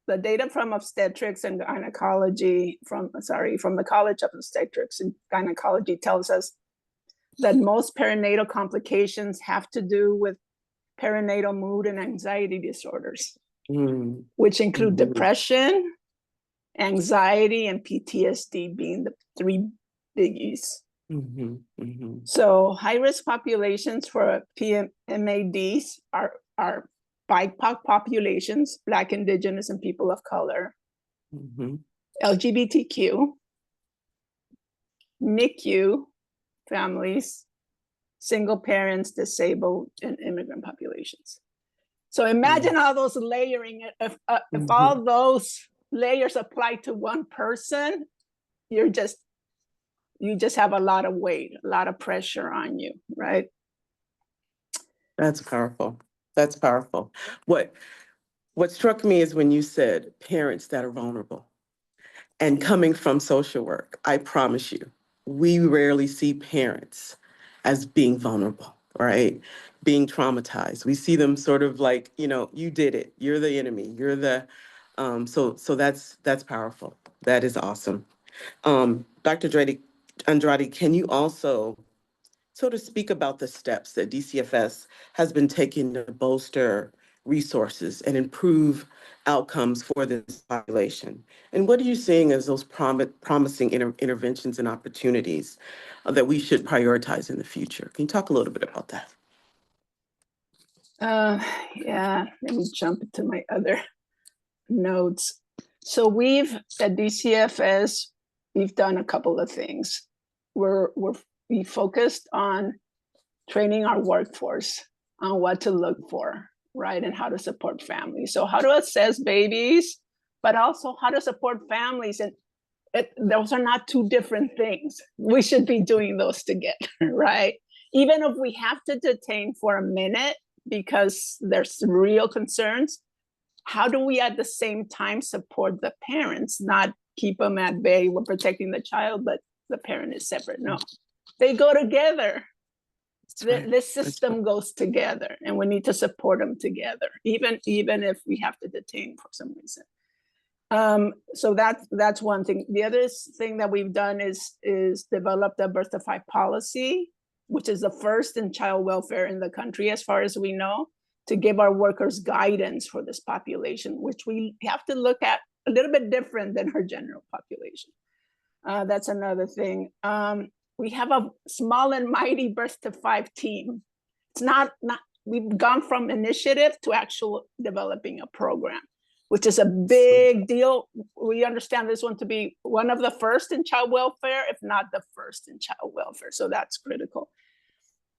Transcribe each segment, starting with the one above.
the data from obstetrics and gynecology from the College of Obstetrics and Gynecology tells us that most perinatal complications have to do with perinatal mood and anxiety disorders, which include depression, anxiety, and PTSD being the three biggies. So high-risk populations for PMADs are BIPOC populations, Black, Indigenous, and people of color, LGBTQ, NICU families, single parents, disabled, and immigrant populations. So imagine all those layering. If all those layers apply to one person, you just have a lot of weight, a lot of pressure on you, right? That's powerful. That's powerful. What struck me is when you said parents that are vulnerable. And coming from social work, I promise you, we rarely see parents as being vulnerable, right? Being traumatized. We see them sort of like, you did it. You're the enemy. You're the, so that's powerful. That is awesome. Dr. Andrade, can you also sort of speak about the steps that DCFS has been taking to bolster resources and improve outcomes for this population? And what are you seeing as those promising interventions and opportunities that we should prioritize in the future? Can you talk a little bit about that? Yeah, let me jump into my other notes. So at DCFS, we've done a couple of things. We focused on training our workforce on what to look for, right? And how to support families. So how to assess babies, but also how to support families. And those are not two different things. We should be doing those together, right? Even if we have to detain for a minute because there's real concerns, how do we at the same time support the parents, not keep them at bay? We're protecting the child, but the parent is separate. No, they go together. Right. This system goes together, and we need to support them together, even if we have to detain for some reason. So that's one thing. The other thing that we've done is develop the birth to 5 policy, which is the first in child welfare in the country, as far as we know, to give our workers guidance for this population, which we have to look at a little bit different than our general population. That's another thing. We have a small and mighty birth to 5 team. It's not we've gone from initiative to actual developing a program, which is a big deal. We understand this one to be one of the first in child welfare, if not the first in child welfare. So that's critical.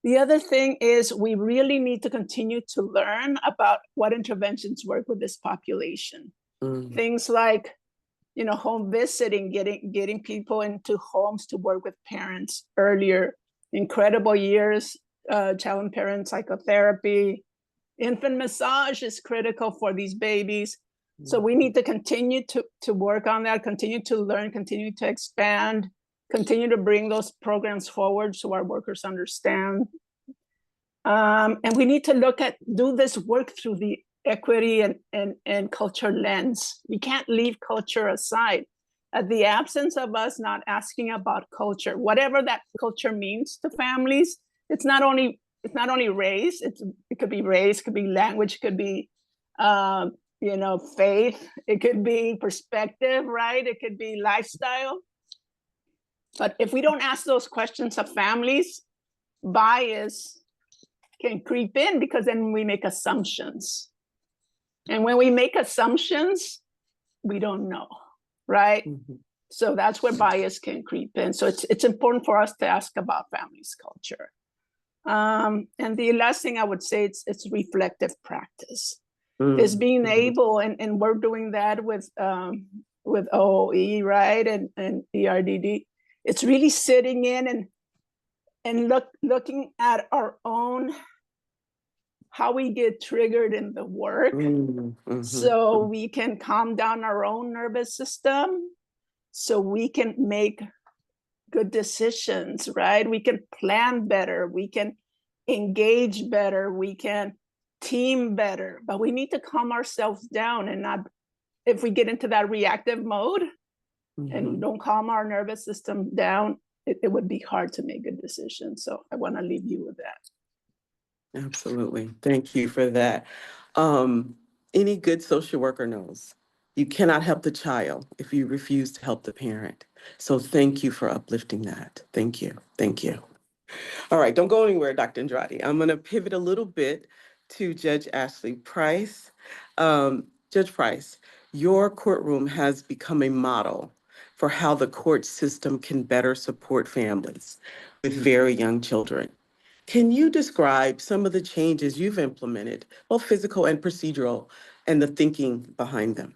The other thing is we really need to continue to learn about what interventions work with this population. Things like, home visiting, getting people into homes to work with parents earlier, incredible years, child and parent psychotherapy, infant massage is critical for these babies. So we need to continue to work on that, continue to learn, continue to expand, continue to bring those programs forward so our workers understand. And we need to do this work through the equity and culture lens. We can't leave culture aside. The absence of us not asking about culture, whatever that culture means to families, it's not only race, it could be race, could be language, could be faith, it could be perspective, right? It could be lifestyle. But if we don't ask those questions of families, bias can creep in, because then we make assumptions. And when we make assumptions, we don't know, right? So that's where bias can creep in. So it's important for us to ask about families' culture. And the last thing I would say, it's reflective practice. It's being able, and we're doing that with OOE, right? And ERDD. It's really sitting in and looking at our own, how we get triggered in the work, so we can calm down our own nervous system, so we can make good decisions, right? We can plan better, we can engage better, we can team better, but we need to calm ourselves down and not if we get into that reactive mode and Mhm. don't calm our nervous system down, it would be hard to make good decisions. So I want to leave you with that. Absolutely. Thank you for that. Any good social worker knows you cannot help the child if you refuse to help the parent. So thank you for uplifting that. Thank you. Thank you. All right, don't go anywhere, Dr. Andrade. I'm going to pivot a little bit to Judge Ashley Price. Judge Price, your courtroom has become a model for how the court system can better support families with very young children. Can you describe some of the changes you've implemented, both physical and procedural, and the thinking behind them?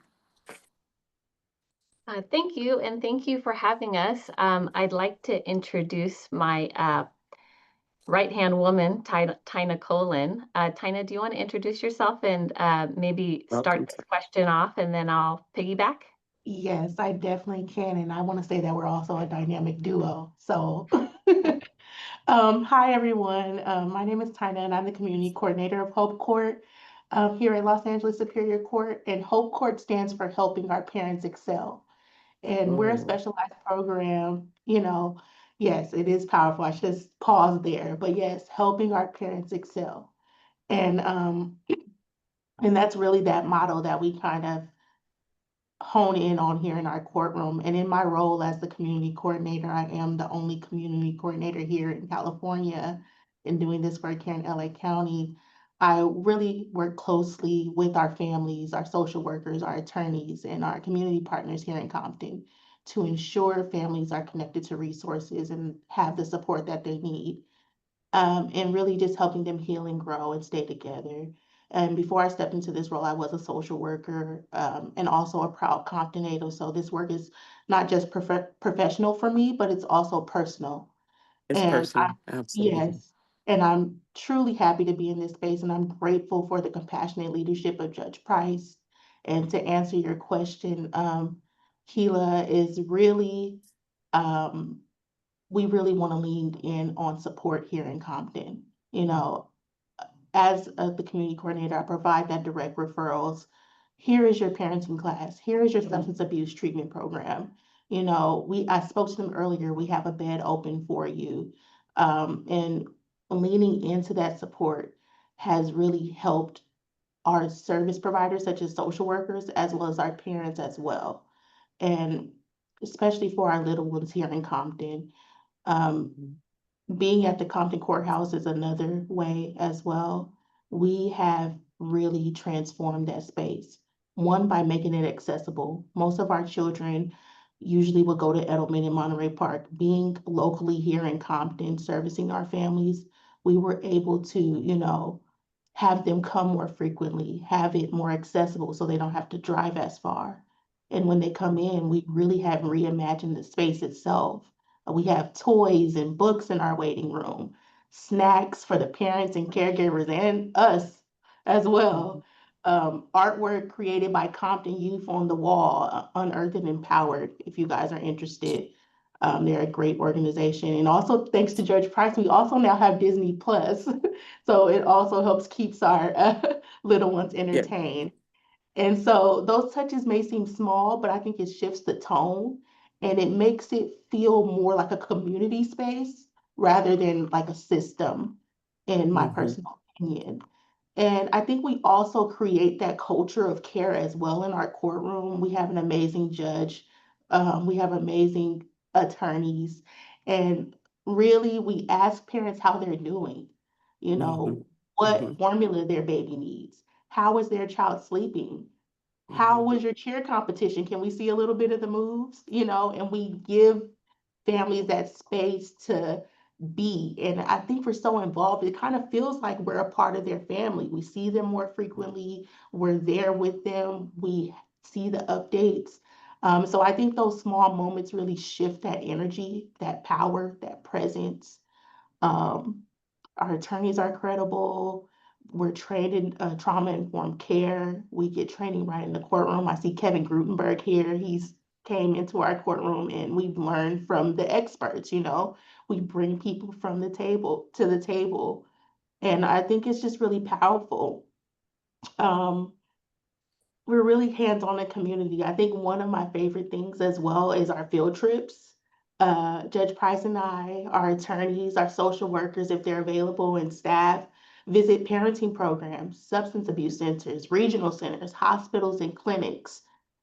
Thank you, and thank you for having us. I'd like to introduce my right-hand woman, Tina Colin. Tina, do you want to introduce yourself and maybe Welcome. start this question off, and then I'll piggyback? Yes, I definitely can. And I want to say that we're also a dynamic duo. So, hi, everyone. My name is Tina, and I'm the community coordinator of Hope Court here at Los Angeles Superior Court. And Hope Court stands for Helping Our Parents Excel. And we're a Mhm. specialized program, yes, it is powerful. I should just pause there. But yes, helping our parents excel. And and that's really that motto that we kind of hone in on here in our courtroom. And in my role as the community coordinator, I am the only community coordinator here in California and doing this work here in LA County. I really work closely with our families, our social workers, our attorneys, and our community partners here in Compton to ensure families are connected to resources and have the support that they need, and really just helping them heal and grow and stay together. And before I stepped into this role, I was a social worker, and also a proud Compton native. So this work is not just professional for me, but it's also personal. It's And personal. Absolutely. yes, and I'm truly happy to be in this space, and I'm grateful for the compassionate leadership of Judge Price. And to answer your question, Keela is really, um, we really want to lean in on support here in Compton. You know, as the community coordinator, I provide that direct referrals. Here is your parenting class. Here is your substance abuse treatment program. I spoke to them earlier. We have a bed open for you, and leaning into that support has really helped our service providers, such as social workers, as well as our parents as well, and especially for our little ones here in Compton. Um, Mhm. Being at the Compton Courthouse is another way as well. We have really transformed that space. One, by making it accessible. Most of our children usually will go to Edelman and Monterey Park. Being locally here in Compton, servicing our families, we were able to, have them come more frequently, have it more accessible so they don't have to drive as far. And when they come in, we really have reimagined the space itself. We have toys and books in our waiting room, snacks for the parents and caregivers and us as well. Artwork created by Compton Youth on the wall, Unearthed and Empowered, if you guys are interested. They're a great organization. And also, thanks to Judge Price, we also now have Disney Plus. So it also helps keeps our little ones Yeah. entertained. And so those touches may seem small, but I think it shifts the tone and it makes it feel more like a community space rather than like a system, in my Mhm. personal opinion. And I think we also create that culture of care as well in our courtroom. We have an amazing judge, we have amazing attorneys, and really we ask parents how they're doing, you know, Mhm. what Mhm. formula their baby needs. How is their child sleeping? How Mhm. was your cheer competition? Can we see a little bit of the moves? And we give families that space to be. And I think we're so involved, it kind of feels like we're a part of their family. We see them more frequently, we're there with them, we see the updates. So I think those small moments really shift that energy, that power, that presence. Um, our attorneys are credible. We're trained in trauma-informed care. We get training right in the courtroom. I see Kevin Grutenberg here. He's came into our courtroom and we've learned from the experts, We bring people from the table to the table. And I think it's just really powerful. Um, we're really hands-on in community. I think one of my favorite things as well is our field trips. Judge Price and I, our attorneys, our social workers, if they're available, and staff visit parenting programs, substance abuse centers, regional centers, hospitals, and clinics.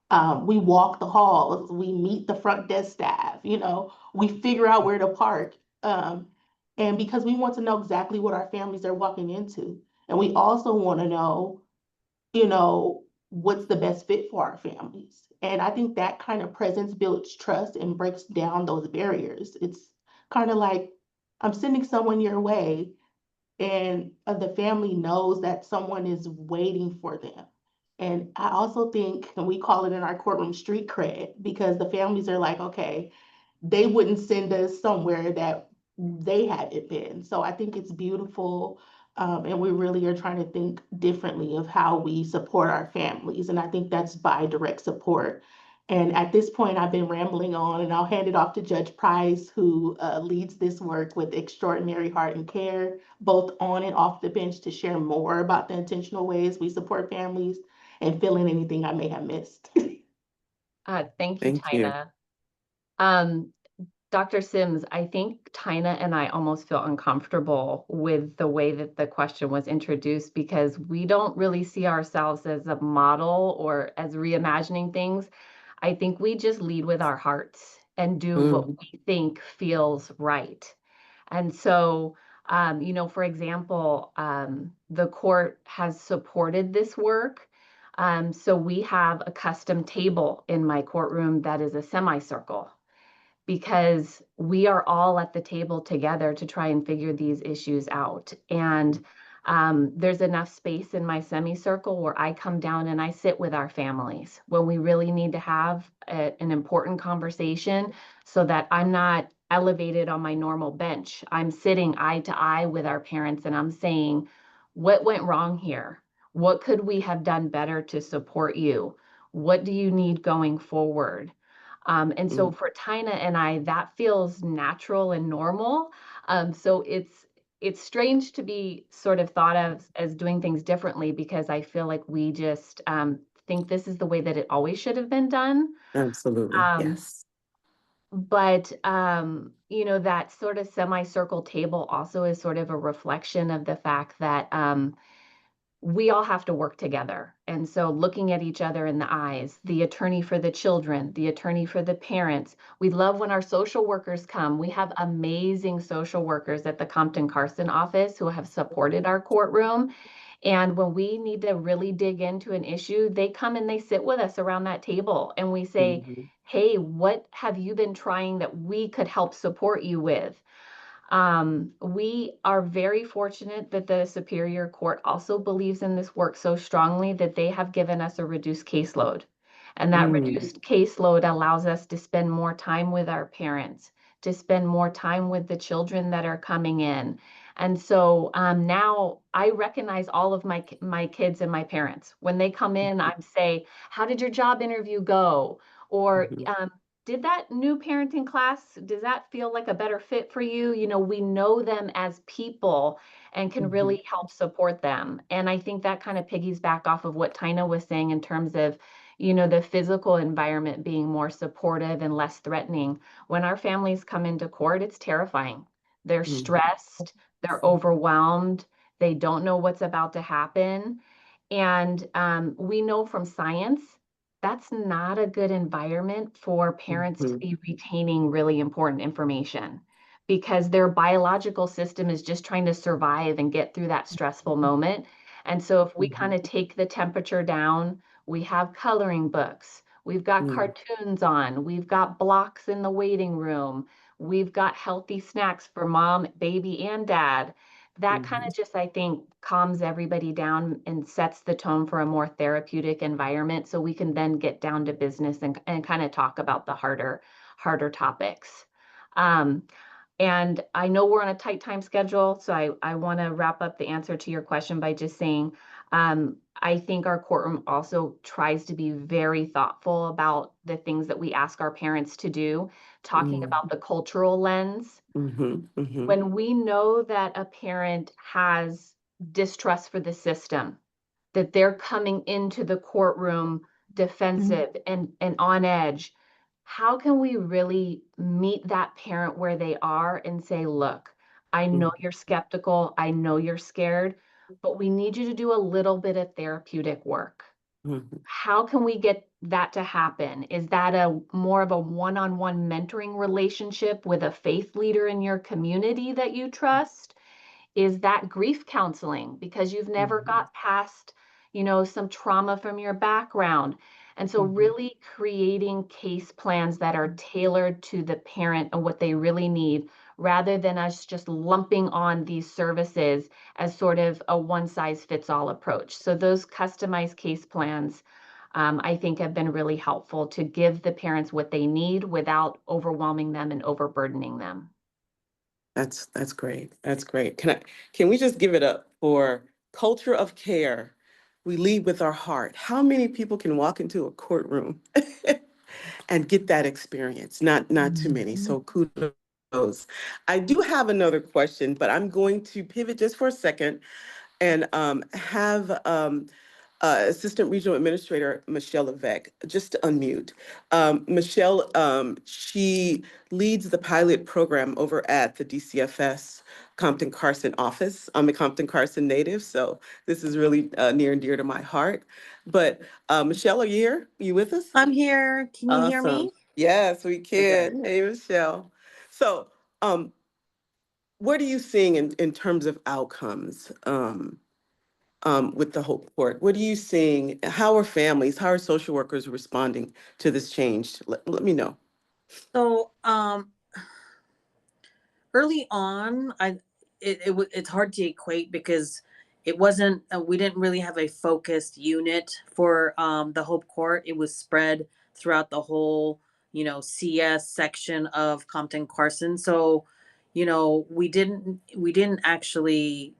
We walk the halls, we meet the front desk staff, we figure out where to park. And because we want to know exactly what our families are walking into. And we also want to know, what's the best fit for our families. And I think that kind of presence builds trust and breaks down those barriers. It's kind of like I'm sending someone your way, and the family knows that someone is waiting for them. And I also think, and we call it in our courtroom street cred, because the families are like, okay, they wouldn't send us somewhere that they haven't been. So I think it's beautiful. And we really are trying to think differently of how we support our families. And I think that's by direct support. And at this point, I've been rambling on, and I'll hand it off to Judge Price, who leads this work with extraordinary heart and care, both on and off the bench, to share more about the intentional ways we support families and fill in anything I may have missed. Thank you, Thank you. Tina. Dr. Sims, I think Tina and I almost feel uncomfortable with the way that the question was introduced, because we don't really see ourselves as a model or as reimagining things. I think we just lead with our hearts and do what we think feels right. And so, for example, the court has supported this work. So we have a custom table in my courtroom that is a semicircle, because we are all at the table together to try and figure these issues out. And there's enough space in my semicircle where I come down and I sit with our families when we really need to have an important conversation, so that I'm not elevated on my normal bench. I'm sitting eye to eye with our parents, and I'm saying, what went wrong here? What could we have done better to support you? What do you need going forward? And so for Tina and I, that feels natural and normal. So it's strange to be sort of thought of as doing things differently, because I feel like we just think this is the way that it always should have been done. Absolutely. Yes. But that sort of semicircle table also is sort of a reflection of the fact that we all have to work together. And so looking at each other in the eyes, the attorney for the children, the attorney for the parents. We love when our social workers come. We have amazing social workers at the Compton Carson office who have supported our courtroom. And when we need to really dig into an issue, they come and they sit with us around that table, and we say, hey, what have you been trying that we could help support you with? We are very fortunate that the Superior Court also believes in this work so strongly that they have given us a reduced caseload. And that reduced caseload allows us to spend more time with our parents, to spend more time with the children that are coming in. And so now I recognize all of my kids and my parents. When they come in, I say, how did your job interview go? Or did that new parenting class, does that feel like a better fit for you? We know them as people and can really help support them. And I think that kind of piggies back off of what Tina was saying in terms of, the physical environment being more supportive and less threatening. When our families come into court, it's terrifying. They're stressed, they're overwhelmed, they don't know what's about to happen. And we know from science that's not a good environment for parents to be retaining really important information, because their biological system is just trying to survive and get through that stressful moment. And so if we kind of take the temperature down, we have coloring books, we've got cartoons on, we've got blocks in the waiting room, we've got healthy snacks for mom, baby, and dad. That kind of just, I think, calms everybody down and sets the tone for a more therapeutic environment, so we can then get down to business and kind of talk about the harder topics. And I know we're on a tight time schedule, so I want to wrap up the answer to your question by just saying, I think our courtroom also tries to be very thoughtful about the things that we ask our parents to do, talking about the cultural lens. When we know that a parent has distrust for the system, that they're coming into the courtroom defensive and on edge. How can we really meet that parent where they are and say, look, I know you're skeptical, I know you're scared, but we need you to do a little bit of therapeutic work. Mhm. How can we get that to happen? Is that a more of a one-on-one mentoring relationship with a faith leader in your community that you trust? Is that grief counseling because you've never got past, some trauma from your background? And so really creating case plans that are tailored to the parent and what they really need, rather than us just lumping on these services as sort of a one-size-fits-all approach. So those customized case plans, I think, have been really helpful to give the parents what they need without overwhelming them and overburdening them. That's great. That's great. Can we just give it up for culture of care? We lead with our heart. How many people can walk into a courtroom and get that experience? Not too many. So kudos. I do have another question, but I'm going to pivot just for a second and have Assistant Regional Administrator Michelle Levesque just to unmute. Michelle, she leads the pilot program over at the DCFS Compton Carson office. I'm a Compton Carson native, so this is really near and dear to my heart. But Michelle, are you here? Are you with us? I'm here. Can you hear Awesome. me? Yes, we Okay. can. Hey, Michelle. So, what are you seeing in terms of outcomes? With the Hope Court? What are you seeing? How are families, how are social workers responding to this change? Let me know. So, early on, it's hard to equate because it wasn't, we didn't really have a focused unit for the Hope Court. It was spread throughout the whole, CS section of Compton Carson. So, we didn't actually,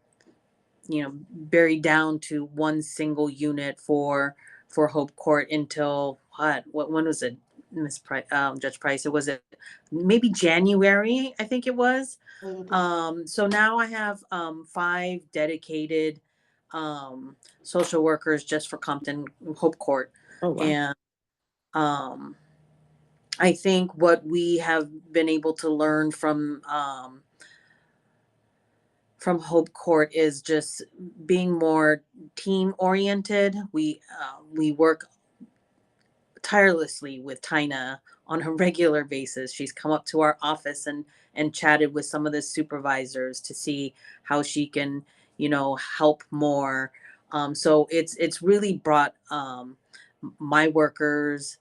bury down to one single unit for Hope Court until when was it, Judge Price? It was maybe January, I think it was. So now I have 5 dedicated social workers just for Compton Hope Court. Oh, wow. And I think what we have been able to learn from Hope Court is just being more team oriented. We work tirelessly with Tina on a regular basis. She's come up to our office and chatted with some of the supervisors to see how she can, help more. So it's really brought my workers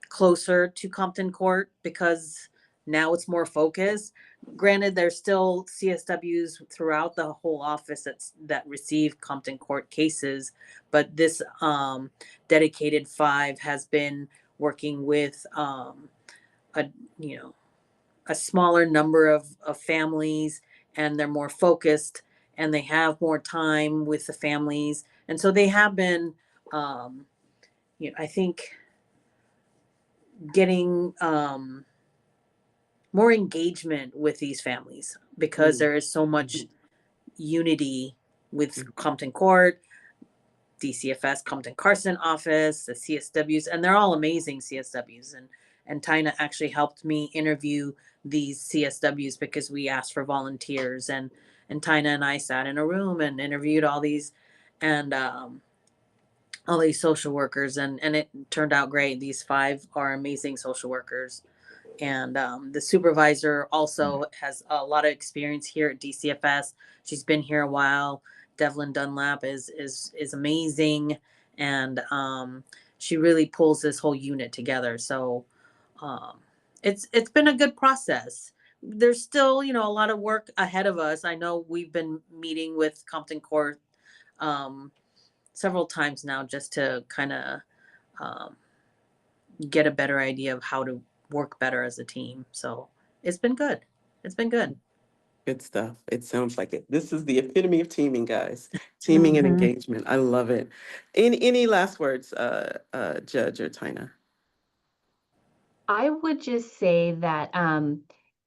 closer to Compton Court because now it's more focused. Granted, there's still CSWs throughout the whole office that receive Compton Court cases, but this dedicated 5 has been working with a a smaller number of families, and they're more focused and they have more time with the families, and so they have been I think getting more engagement with these families because there is so much unity with Compton Court, DCFS Compton Carson office, the CSWs, and they're all amazing CSWs. And Tina actually helped me interview these CSWs because we asked for volunteers, and Tina and I sat in a room and interviewed all these social workers, and it turned out great. These 5 are amazing social workers. And the supervisor also has a lot of experience here at DCFS. She's been here a while. Devlin Dunlap is amazing, and she really pulls this whole unit together. So it's been a good process. There's still a lot of work ahead of us. I know we've been meeting with Compton Court several times now just to kind of get a better idea of how to work better as a team. So it's been good. It's been good. Good stuff. It sounds like it. This is the epitome of teaming, guys. Teaming and engagement. I love it. Any last words, Judge or Tina? I would just say that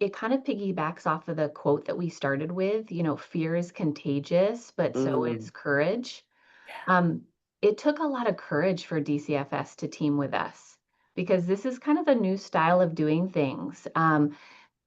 it kind of piggybacks off of the quote that we started with, fear is contagious, but so is courage. It took a lot of courage for DCFS to team with us because this is kind of a new style of doing things.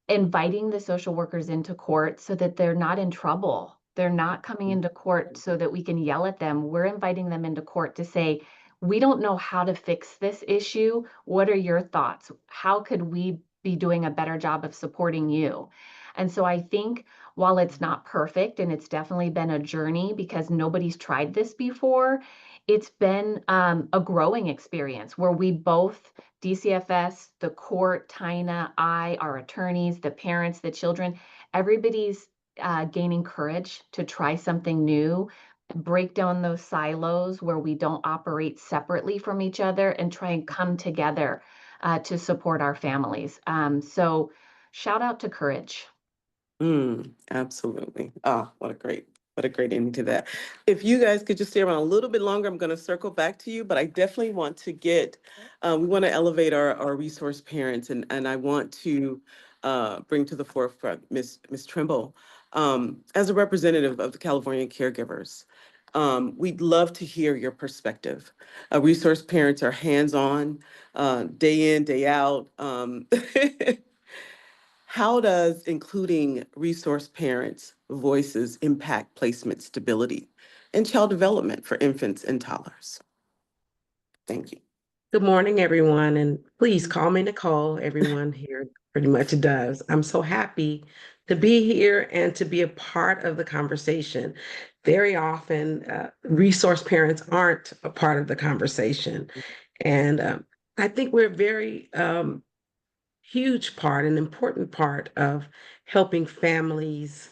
Inviting the social workers into court so that they're not in trouble. They're not coming into court so that we can yell at them. We're inviting them into court to say, we don't know how to fix this issue. What are your thoughts? How could we be doing a better job of supporting you? And so I think while it's not perfect and it's definitely been a journey because nobody's tried this before, it's been a growing experience where we both, DCFS, the court, Tina, our attorneys, the parents, the children, everybody's gaining courage to try something new, break down those silos where we don't operate separately from each other and try and come together to support our families. So shout out to courage. Absolutely. Ah, what a great ending to that. If you guys could just stay around a little bit longer, I'm going to circle back to you, but I definitely want to get, we want to elevate our resource parents, and I want to bring to the forefront Miss Trimble. As a representative of the California caregivers, we'd love to hear your perspective. Resource parents are hands-on, day in, day out. How does including resource parents' voices impact placement stability and child development for infants and toddlers? Thank you. Good morning, everyone, and please call me Nicole. Everyone here pretty much does. I'm so happy to be here and to be a part of the conversation. Very often, resource parents aren't a part of the conversation. And I think we're a very huge part, an important part of helping families,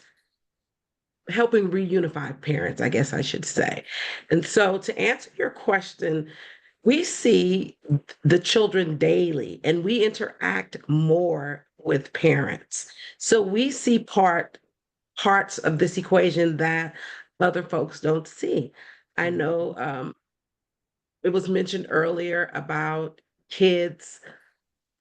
helping reunify parents, I guess I should say. And so to answer your question, we see the children daily and we interact more with parents. So we see parts of this equation that other folks don't see. I know it was mentioned earlier about kids,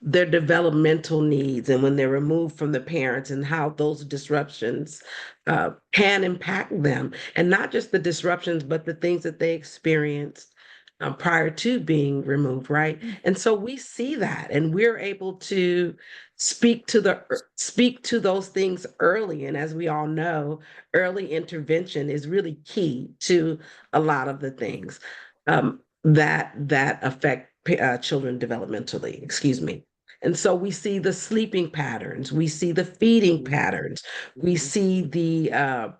their developmental needs, and when they're removed from the parents and how those disruptions can impact them, and not just the disruptions, but the things that they experienced prior to being removed, right? And so we see that, and we're able to speak to those things early. And as we all know, early intervention is really key to a lot of the things that affect children developmentally. Excuse me. And so we see the sleeping patterns, we see the feeding patterns, we see the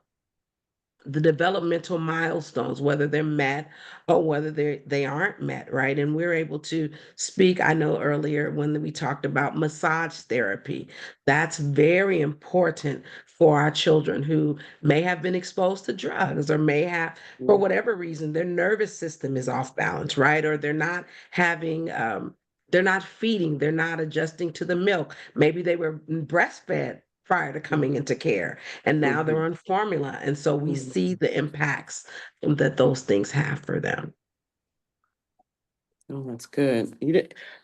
developmental milestones, whether they're met or whether they aren't met, right? And we're able to speak. I know earlier when we talked about massage therapy, that's very important for our children who may have been exposed to drugs or may have, for whatever reason, their nervous system is off balance, right? Or they're not having they're not feeding, they're not adjusting to the milk. Maybe they were breastfed prior to coming into care, and now they're on formula. And so we see the impacts that those things have for them. Oh, that's good.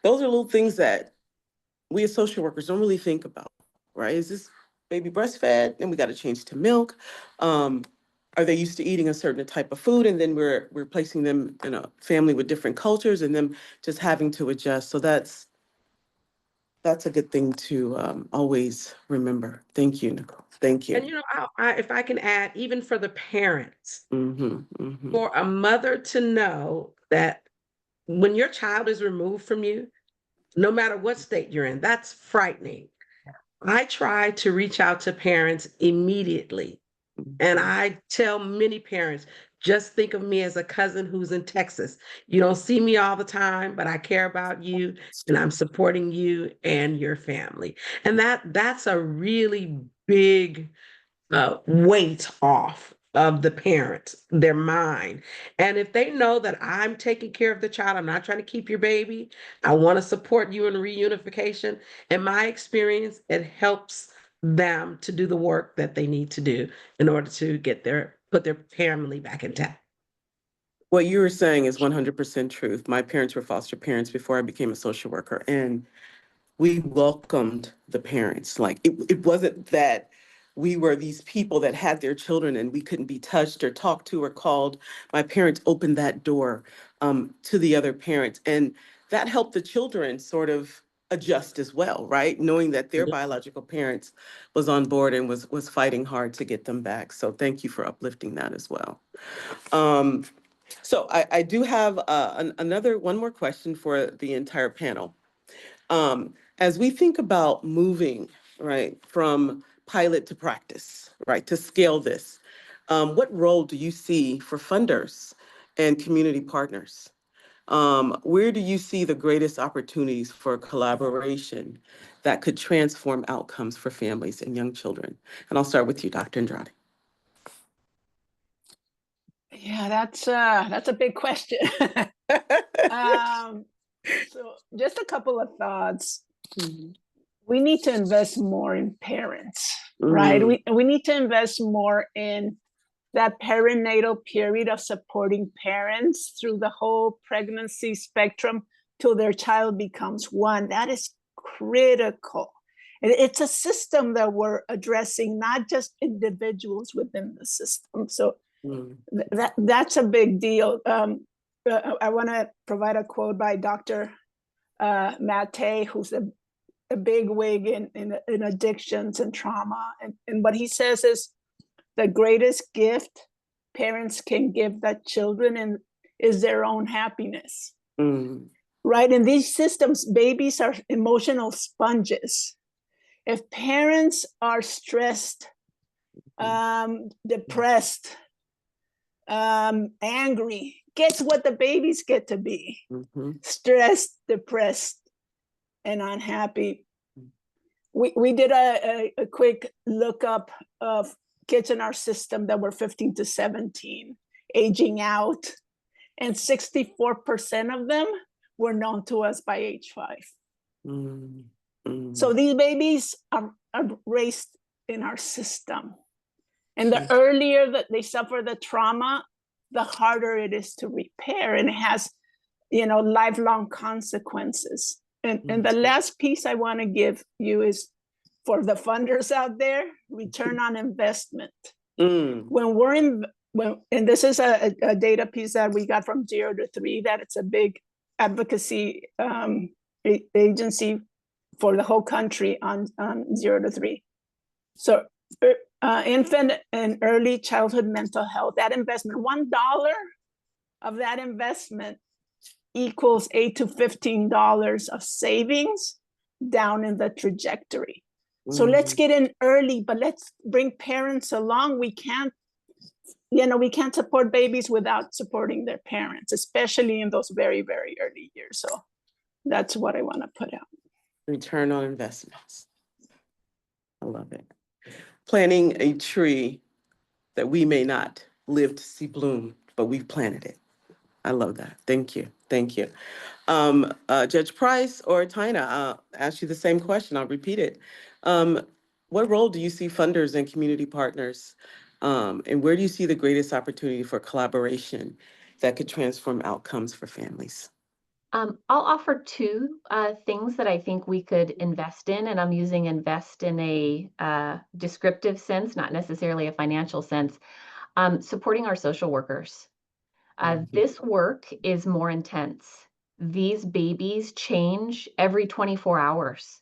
Those are little things that we as social workers don't really think about, right? Is this baby breastfed? And we got to change to milk. Are they used to eating a certain type of food? And then we're placing them in a family with different cultures and them just having to adjust. So that's a good thing to always remember. Thank you, Nicole. Thank you. And if I can add, even for the parents, Mm-hmm. for a mother to know that when your child is removed from you, no matter what state you're in, that's frightening. I try to reach out to parents immediately. And I tell many parents, just think of me as a cousin who's in Texas. You don't see me all the time, but I care about you and I'm supporting you and your family. And that's a really big weight off of the parents, their mind. And if they know that I'm taking care of the child, I'm not trying to keep your baby, I want to support you in reunification. In my experience, it helps them to do the work that they need to do in order to put their family back intact. What you were saying is 100% truth. My parents were foster parents before I became a social worker, and we welcomed the parents. Like it wasn't that we were these people that had their children and we couldn't be touched or talked to or called. My parents opened that door to the other parents. And that helped the children sort of adjust as well, right? Knowing that their biological parents was on board and was fighting hard to get them back. So thank you for uplifting that as well. So I do have one more question for the entire panel. As we think about moving, right, from pilot to practice, right, to scale this, what role do you see for funders and community partners? Where do you see the greatest opportunities for collaboration that could transform outcomes for families and young children? And I'll start with you, Dr. Andrade. Yeah, that's a big question. So just a couple of thoughts. We need to invest more in parents, right? We need to invest more in that perinatal period of supporting parents through the whole pregnancy spectrum till their child becomes one. That is critical. And it's a system that we're addressing, not just individuals within the system. So that's a big deal. I want to provide a quote by Dr. Mattei, who's a big wig in addictions and trauma. And what he says is the greatest gift parents can give their children is their own happiness. Right? In these systems, babies are emotional sponges. If parents are stressed, depressed, angry, guess what the babies get to be? Stressed, depressed, and unhappy. We did a quick lookup of kids in our system that were 15 to 17, aging out, and 64% of them were known to us by age 5. So these babies are raised in our system. And the earlier that they suffer the trauma, the harder it is to repair, and it has, lifelong consequences. And the last piece I want to give you is for the funders out there, return on investment. And this is a data piece that we got from 0 to 3, that it's a big advocacy agency for the whole country on 0 to 3. So infant and early childhood mental health, that investment, $1 of that investment equals $8 to $15 of savings down in the trajectory. So let's get in early, but let's bring parents along. We can't support babies without supporting their parents, especially in those very, very early years. So that's what I want to put out. Return on investments. I love it. Planting a tree that we may not live to see bloom, but we've planted it. I love that. Thank you. Thank you. Judge Price or Tina, I'll ask you the same question. I'll repeat it. What role do you see funders and community partners, and where do you see the greatest opportunity for collaboration that could transform outcomes for families? I'll offer 2 things that I think we could invest in, and I'm using invest in a descriptive sense, not necessarily a financial sense. Supporting our social workers. This work is more intense. These babies change every 24 hours.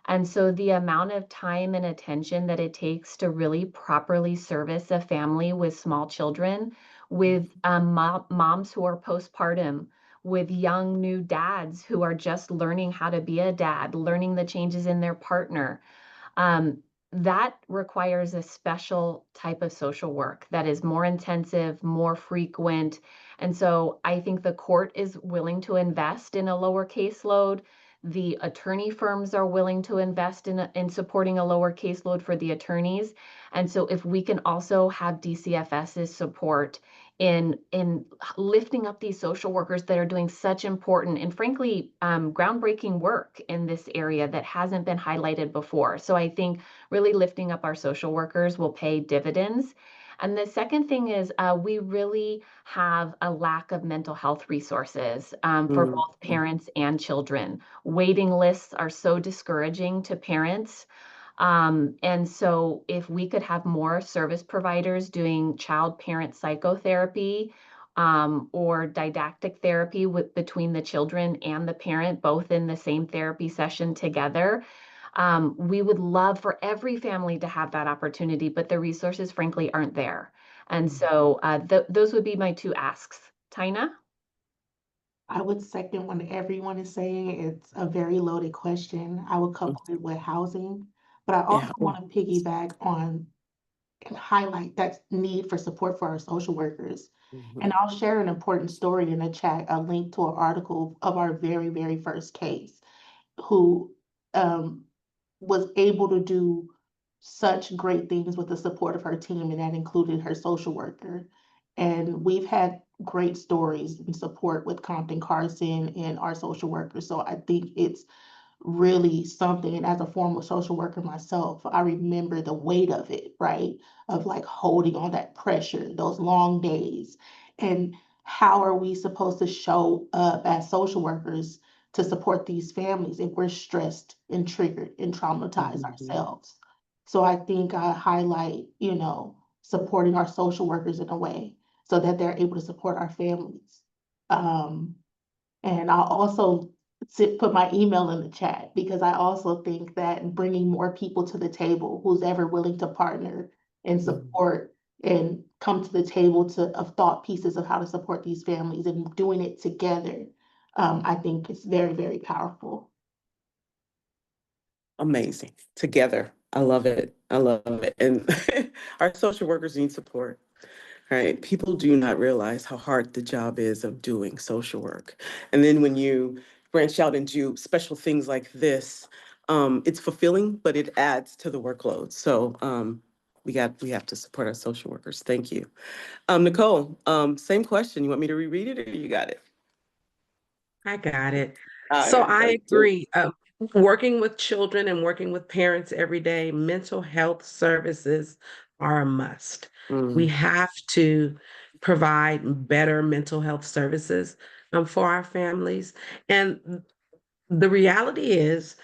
And so the amount of time and attention that it takes to really properly service a family with small children, with moms who are postpartum, with young new dads who are just learning how to be a dad, learning the changes in their partner, that requires a special type of social work that is more intensive, more frequent. And so I think the court is willing to invest in a lower caseload. The attorney firms are willing to invest in supporting a lower caseload for the attorneys. And so if we can also have DCFS's support in lifting up these social workers that are doing such important and frankly groundbreaking work in this area that hasn't been highlighted before. So I think really lifting up our social workers will pay dividends. And the second thing is we really have a lack of mental health resources for both parents and children. Waiting lists are so discouraging to parents. And so if we could have more service providers doing child-parent psychotherapy, or didactic therapy between the children and the parent, both in the same therapy session together, we would love for every family to have that opportunity, but the resources, frankly, aren't there. And so those would be my two asks. Tina? I would second what everyone is saying. It's a very loaded question. I would couple it with housing, but I Yeah. also want to piggyback on and highlight that need for support for our social workers. Mhm. And I'll share an important story in the chat, a link to an article of our very, very first case, who was able to do such great things with the support of her team, and that included her social worker. And we've had great stories and support with Compton Carson and our social workers. So I think it's really something. And as a former social worker myself, I remember the weight of it, right? Of like holding on that pressure, those long days. And how are we supposed to show up as social workers to support these families if we're stressed and triggered and traumatized ourselves? So I think I highlight, supporting our social workers in a way so that they're able to support our families. And I'll also put my email in the chat, because I also think that bringing more people to the table who's ever willing to partner and support and come to the table of thought pieces of how to support these families and doing it together, I think it's very, very powerful. Amazing. Together. I love it. I love it. And our social workers need support. Right? People do not realize how hard the job is of doing social work. And then when you branch out and do special things like this, it's fulfilling, but it adds to the workload. So we have to support our social workers. Thank you. Nicole, same question. You want me to reread it or you got it? I got it. All So right, I thank you. agree. Working with children and working with parents every day, mental health services are a must. We have to provide better mental health services for our families. And the reality is,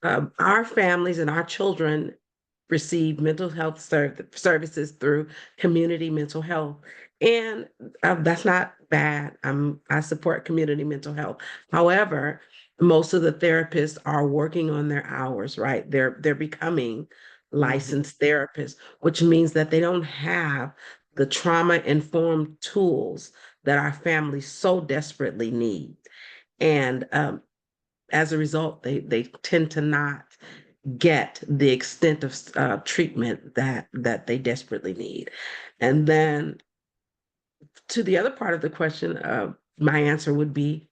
our families and our children receive mental health services through community mental health. And that's not bad. I support community mental health. However, most of the therapists are working on their hours, right? They're becoming licensed therapists, which means that they don't have the trauma-informed tools that our families so desperately need. And as a result, they tend to not get the extent of treatment that they desperately need. And then to the other part of the question, my answer would be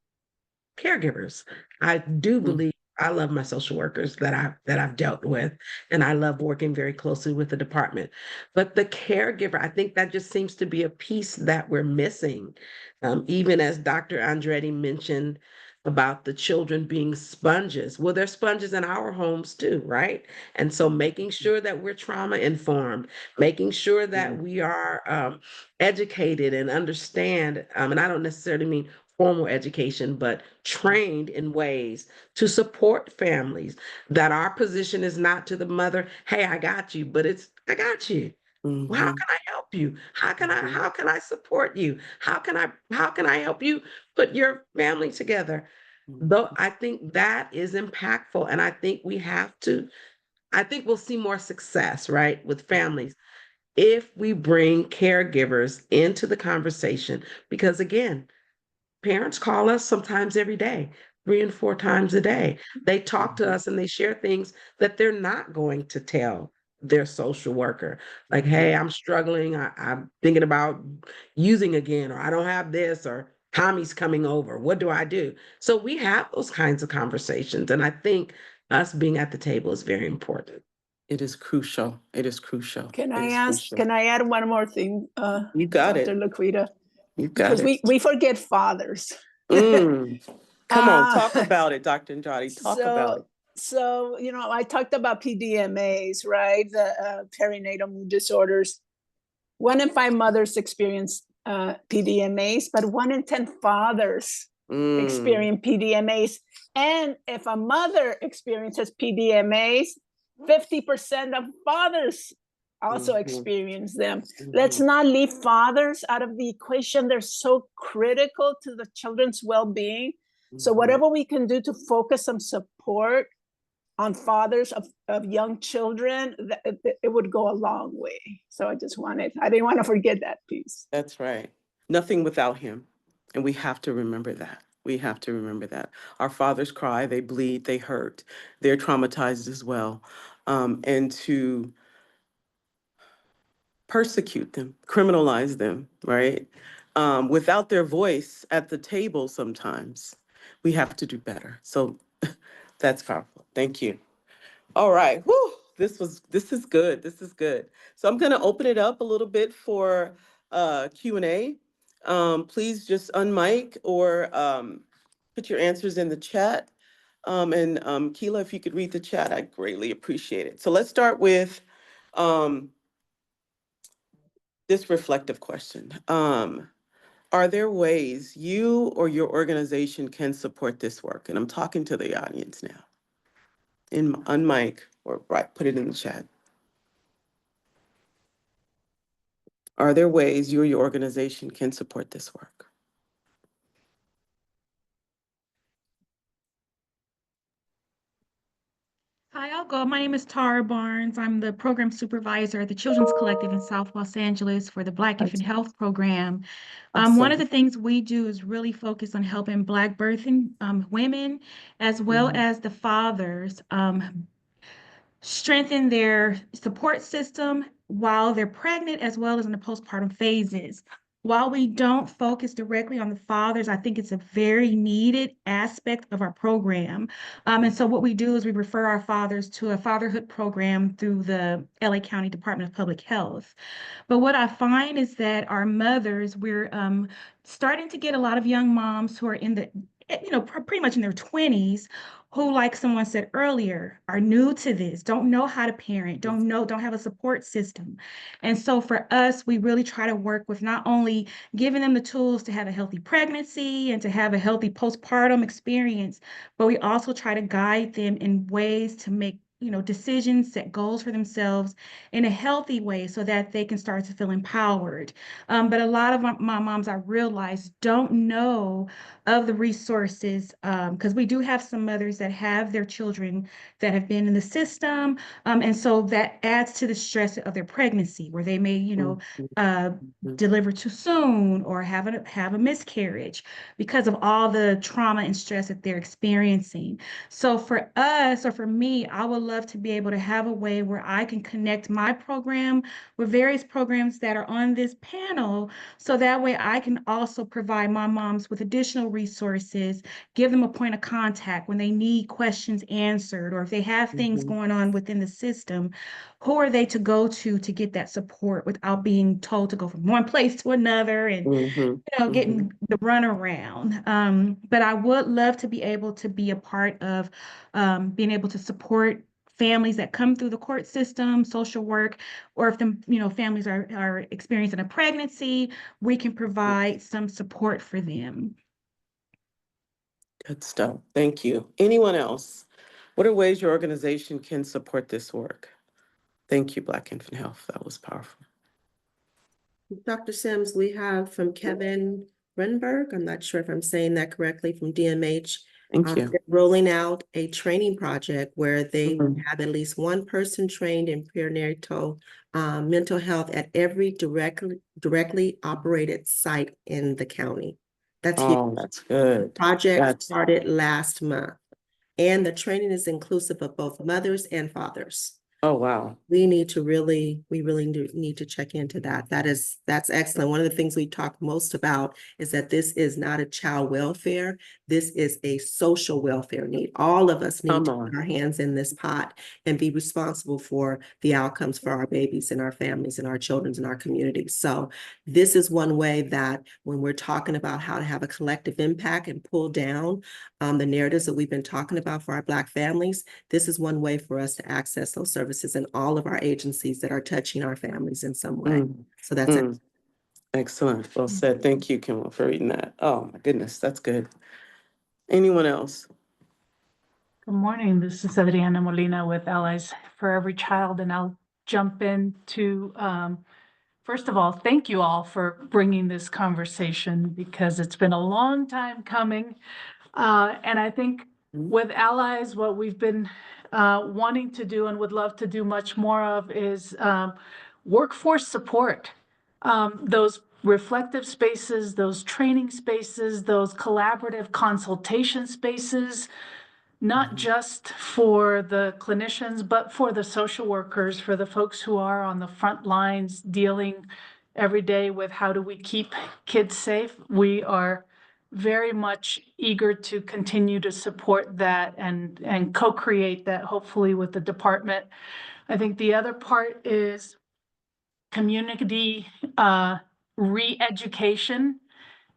caregivers. I do believe I love my social workers that I've dealt with, and I love working very closely with the department. But the caregiver, I think that just seems to be a piece that we're missing. Even as Dr. Andretti mentioned about the children being sponges. Well, they're sponges in our homes too, right? And so making sure that we're trauma informed, making sure that we are educated and understand, and I don't necessarily mean formal education, but trained in ways to support families, that our position is not to the mother, hey, I got you, but it's, I got you. Well, how can I help you? How can I support you? How can I help you put your family together? Though I think that is impactful. And I think I think we'll see more success, right, with families if we bring caregivers into the conversation. Because again, parents call us sometimes every day, 3 and 4 times a day. They talk to us and they share things that they're not going to tell their social worker. Like, hey, I'm struggling. I'm thinking about using again, or I don't have this, or Tommy's coming over. What do I do? So we have those kinds of conversations. And I think us being at the table is very important. It is crucial. It is crucial. Can It I is ask, crucial. can I add one more thing, You got Dr. it. Laquita? You got Because it. we forget fathers. Come on, Uh, talk about it, Dr. Andrade. Talk about it. So, I talked about PDMAs, right? The perinatal mood disorders. 1 in 5 mothers experience PDMAs, but 1 in 10 fathers experience PDMAs. And if a mother experiences PDMAs, 50% of fathers also Mhm. experience them. Let's Mhm. not leave fathers out of the equation. They're so critical to the children's well-being. So Mhm. whatever we can do to focus some support on fathers of young children, it would go a long way. So I didn't want to forget that piece. That's right. Nothing without him. And we have to remember that. We have to remember that. Our fathers cry, they bleed, they hurt, they're traumatized as well. And to persecute them, criminalize them, right? Without their voice at the table sometimes, we have to do better. So that's powerful. Thank you. All right. Whew. This is good. This is good. So I'm going to open it up a little bit for Q&A. Please just unmic or put your answers in the chat. And Keela, if you could read the chat, I'd greatly appreciate it. So let's start with this reflective question. Are there ways you or your organization can support this work? And I'm talking to the audience now. Unmic or put it in the chat. Are there ways you or your organization can support this work? Hi, I'll go. My name is Tara Barnes. I'm the program supervisor at the Children's Collective in South Los Angeles for the Black Infant Health Program. One of the things we do is really focus on helping Black birthing women, as well as the fathers, strengthen their support system while they're pregnant, as well as in the postpartum phases. While we don't focus directly on the fathers, I think it's a very needed aspect of our program. And so what we do is we refer our fathers to a fatherhood program through the LA County Department of Public Health. But what I find is that our mothers, we're starting to get a lot of young moms who are in the, pretty much in their 20s, who, like someone said earlier, are new to this, don't know how to parent, don't have a support system. And so for us, we really try to work with not only giving them the tools to have a healthy pregnancy and to have a healthy postpartum experience, but we also try to guide them in ways to make decisions, set goals for themselves in a healthy way so that they can start to feel empowered. But a lot of my moms, I realize, don't know of the resources, because we do have some mothers that have their children that have been in the system. And so that adds to the stress of their pregnancy, where they may, deliver too soon or have a miscarriage because of all the trauma and stress that they're experiencing. So for us, or for me, I would love to be able to have a way where I can connect my program with various programs that are on this panel, so that way I can also provide my moms with additional resources, give them a point of contact when they need questions answered, or if they have things going on within the system, who are they to go to get that support without being told to go from one place to another and getting the runaround. But I would love to be able to be a part of being able to support families that come through the court system, social work, or if the families are experiencing a pregnancy, we can provide some support for them. Good stuff. Thank you. Anyone else? What are ways your organization can support this work? Thank you, Black Infant Health. That was powerful. Dr. Sims, we have from Kevin Renberg, I'm not sure if I'm saying that correctly, from DMH. Thank you. They're rolling out a training project where they have at least one person trained in perinatal mental health at every directly operated site in the county. That's huge. Oh, that's good. Project started last month, and the training is inclusive of both mothers and fathers. Oh, wow. We really need to check into that. That's excellent. One of the things we talk most about is that this is not a child welfare. This is a social welfare need. All of us need to put our hands in this pot and be responsible for the outcomes for our babies and our families and our children and our communities. So this is one way that when we're talking about how to have a collective impact and pull down the narratives that we've been talking about for our Black families, this is one way for us to access those services in all of our agencies that are touching our families in some way. So that's it. Excellent. Well said. Thank you, Kim, for reading that. Oh my goodness, that's good. Anyone else? Good morning. This is Adriana Molina with Allies for Every Child, and I'll jump in to, first of all, thank you all for bringing this conversation because it's been a long time coming. And I think with Allies, what we've been wanting to do and would love to do much more of is workforce support. Those reflective spaces, those training spaces, those collaborative consultation spaces, not just for the clinicians, but for the social workers, for the folks who are on the front lines dealing every day with how do we keep kids safe. We are very much eager to continue to support that and co-create that, hopefully, with the department. I think the other part is community re-education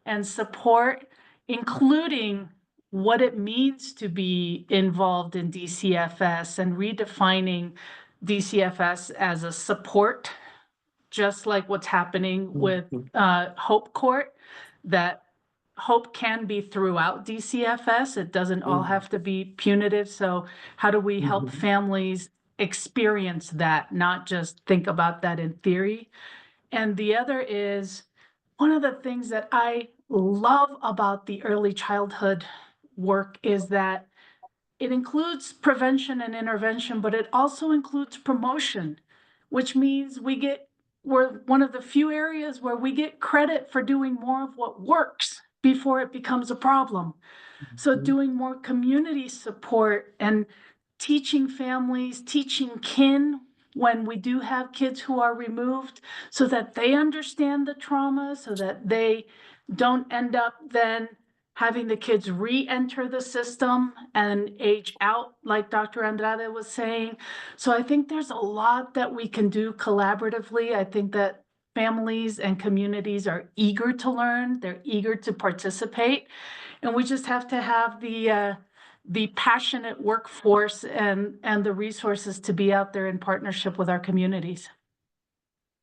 and support, including what it means to be involved in DCFS and redefining DCFS as a support, just like what's happening with Hope Court, that hope can be throughout DCFS. It doesn't all have to be punitive. So how do we help families experience that, not just think about that in theory? And the other is, one of the things that I love about the early childhood work is that it includes prevention and intervention, but it also includes promotion, which means we're one of the few areas where we get credit for doing more of what works before it becomes a problem. So doing more community support and teaching families, teaching kin when we do have kids who are removed, so that they understand the trauma, so that they don't end up then having the kids re-enter the system and age out, like Dr. Andrade was saying. So I think there's a lot that we can do collaboratively. I think that families and communities are eager to learn, they're eager to participate, and we just have to have the passionate workforce and the resources to be out there in partnership with our communities.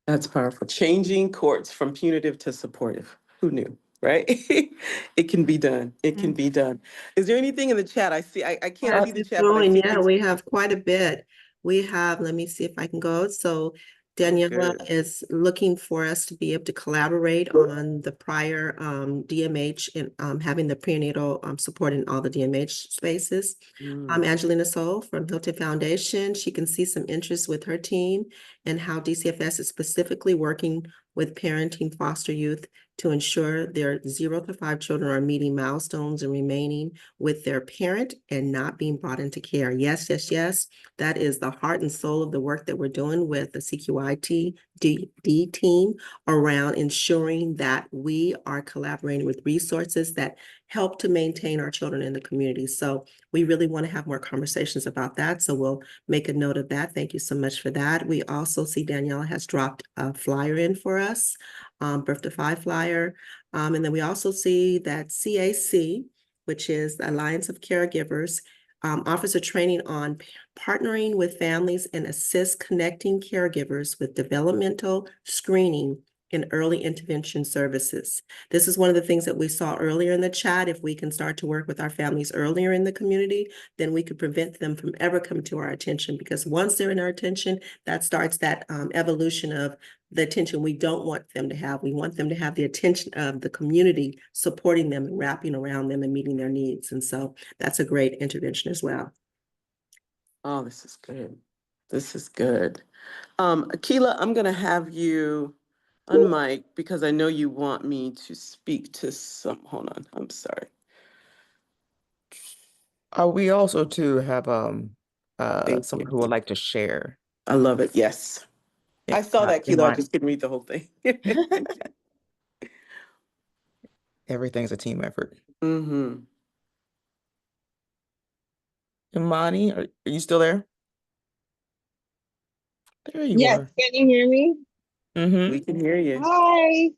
That's powerful. Changing courts from punitive to supportive. Who knew, right? It can be done. It can be done. Is there anything in the chat? I see, I can't see the chat, but I see Yeah, we have quite a bit. We have, let me see if I can go. So Daniela is looking for us to be able to collaborate on the prior DMH and having the prenatal support in all the DMH spaces. Angelina Soul from Hilton Foundation, she can see some interest with her team and how DCFS is specifically working with parenting foster youth to ensure their 0 to 5 children are meeting milestones and remaining with their parent and not being brought into care. Yes, yes, yes. That is the heart and soul of the work that we're doing with the CQIT D team around ensuring that we are collaborating with resources that help to maintain our children in the community. So we really want to have more conversations about that. So we'll make a note of that. Thank you so much for that. We also see Daniela has dropped a flyer in for us, Birth to 5 flyer. And then we also see that CAC, which is the Alliance of Caregivers, offers a training on partnering with families and assist connecting caregivers with developmental screening in early intervention services. This is one of the things that we saw earlier in the chat. If we can start to work with our families earlier in the community, then we could prevent them from ever coming to our attention, because once they're in our attention, that starts that evolution of the attention we don't want them to have. We want them to have the attention of the community supporting them and wrapping around them and meeting their needs. And so that's a great intervention as well. Oh, this is good. This is good. Akila, I'm going to have you unmic because I know you want me to speak to some. Hold on. I'm sorry. We also too have Thank someone you. who would like to share. I love it. Yes. I saw that, Kilo. I just couldn't read the whole thing. Everything's a team effort. Mm-hmm. Imani, are you still there? There you Yes, are. can you hear me? Mm-hmm. We can hear you. Hi.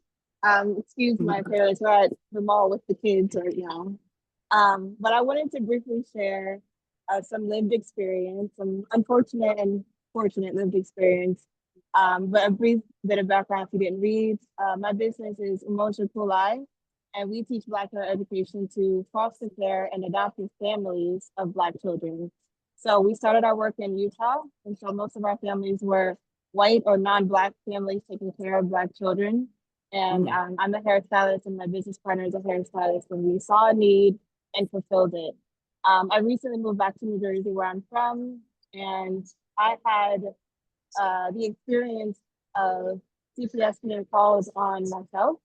Excuse my parents are at the mall with the kids right now. But I wanted to briefly share some lived experience, some unfortunate and fortunate lived experience. But a brief bit of background if you didn't read. My business is Emotion Pulai. and we teach Black care education to foster care and adoptive families of Black children. So we started our work in Utah, and so most of our families were white or non-Black families taking care of Black children. And I'm a hairstylist, and my business partner is a hairstylist, and we saw a need and fulfilled it. I recently moved back to New Jersey, where I'm from, and I had the experience of CPS being calls on myself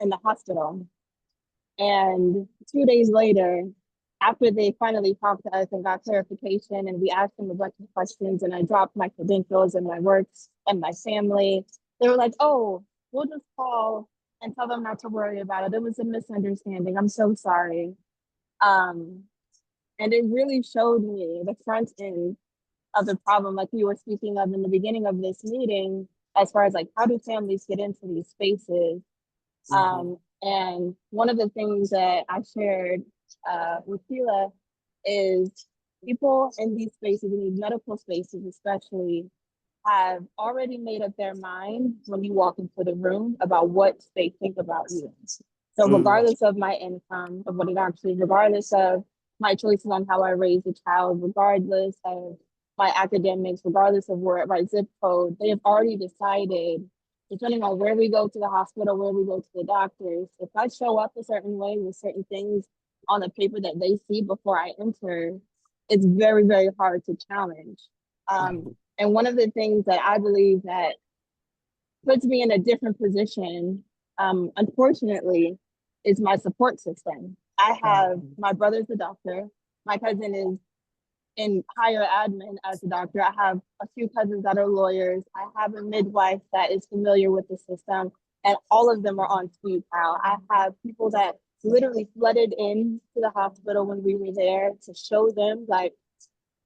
in the hospital. And 2 days later, after they finally talked to us and got clarification, and we asked them a bunch of questions, and I dropped my credentials and my works and my family, they were like, "Oh, we'll just call and tell them not to worry about it. It was a misunderstanding. I'm so sorry." And it really showed me the front end of the problem, like we were speaking of in the beginning of this meeting, as far as like, how do families get into these spaces? And one of the things that I shared with Sheila is people in these spaces, in these medical spaces especially, have already made up their mind when you walk into the room about what they think about you. So regardless of my income, of what it actually is, regardless of my choices on how I raise a child, regardless of my academics, regardless of where my zip code, they have already decided, depending on where we go to the hospital, where we go to the doctors, if I show up a certain way with certain things on the paper that they see before I enter, it's very, very hard to challenge. And one of the things that I believe that puts me in a different position, unfortunately, is my support system. I have, my brother's a doctor, my cousin is in higher admin as a doctor. I have a few cousins that are lawyers. I have a midwife that is familiar with the system, and all of them are on speed dial. I have people that literally flooded in to the hospital when we were there to show them like,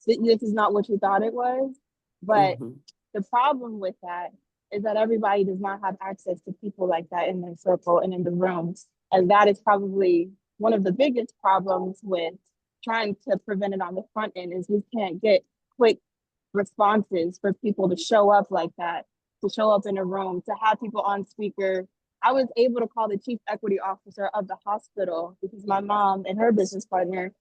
this is not what you thought it was. But the problem with that is that everybody does not have access to people like that in their circle and in the rooms. And that is probably one of the biggest problems with trying to prevent it on the front end, is we can't get quick responses for people to show up like that, to show up in a room, to have people on speaker. I was able to call the chief equity officer of the hospital because my mom and her business partner,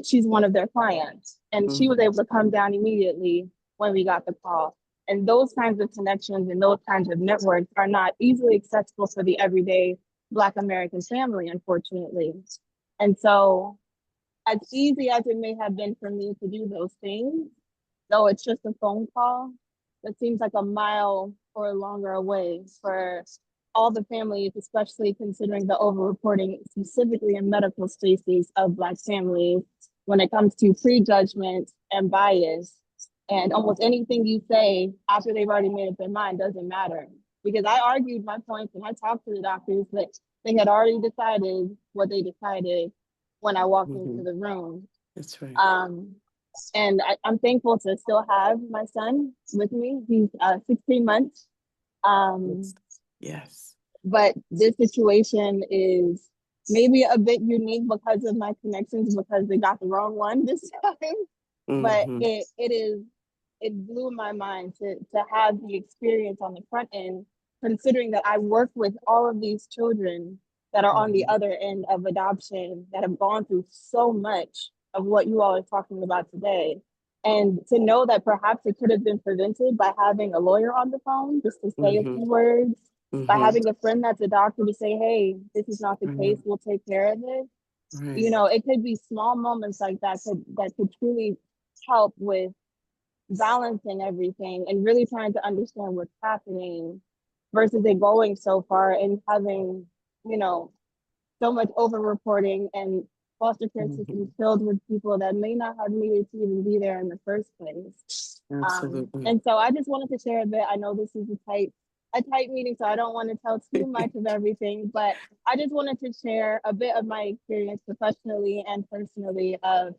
she's one of their clients. And she was able to come down immediately when we got the call. And those kinds of connections and those kinds of networks are not easily accessible for the everyday Black American family, unfortunately. And so, as easy as it may have been for me to do those things, though it's just a phone call, that seems like a mile or longer away for all the families, especially considering the overreporting specifically in medical spaces of Black families when it comes to prejudgment and bias. And almost anything you say after they've already made up their mind doesn't matter. Because I argued my points and I talked to the doctors, but they had already decided what they decided when I walked into the room. That's right. And I'm thankful to still have my son with me. He's 16 months. Yes. But this situation is maybe a bit unique because of my connections, because they got the wrong one this time. But it blew my mind to have the experience on the front end, considering that I work with all of these children that are on the other end of adoption, that have gone through so much of what you all are talking about today. And to know that perhaps it could have been prevented by having a lawyer on the phone just to say a few words, by having a friend that's a doctor to say, hey, this is not the case, we'll take care of it. You know, it could be small moments like that that could truly help with balancing everything and really trying to understand what's happening, versus it going so far and having, you know, so much over reporting and foster care systems filled with people that may not have needed to even be there in the first place. Absolutely. And so I just wanted to share a bit. I know this is a tight meeting, so I don't want to tell too much of everything, but I just wanted to share a bit of my experience professionally and personally of,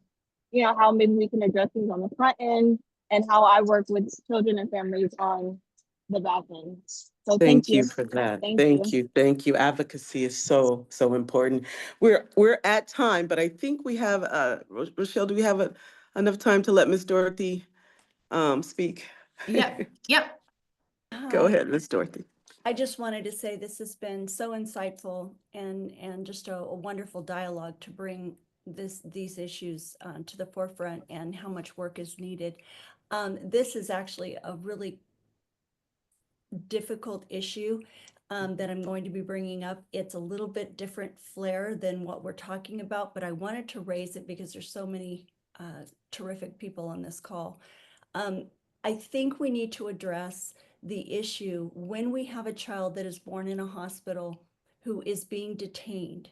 you know, how maybe we can address things on the front end and how I work with children and families on the back end. So Thank you for that. Thank you. Thank you. Advocacy is so important. We're at time, but I think we have Rochelle, do we have enough time to let Miss Dorothy speak? Yep. Go ahead, Miss Dorothy. I just wanted to say this has been so insightful and just a wonderful dialogue to bring these issues to the forefront and how much work is needed. This is actually a really difficult issue that I'm going to be bringing up. It's a little bit different flair than what we're talking about, but I wanted to raise it because there's so many terrific people on this call. I think we need to address the issue when we have a child that is born in a hospital who is being detained.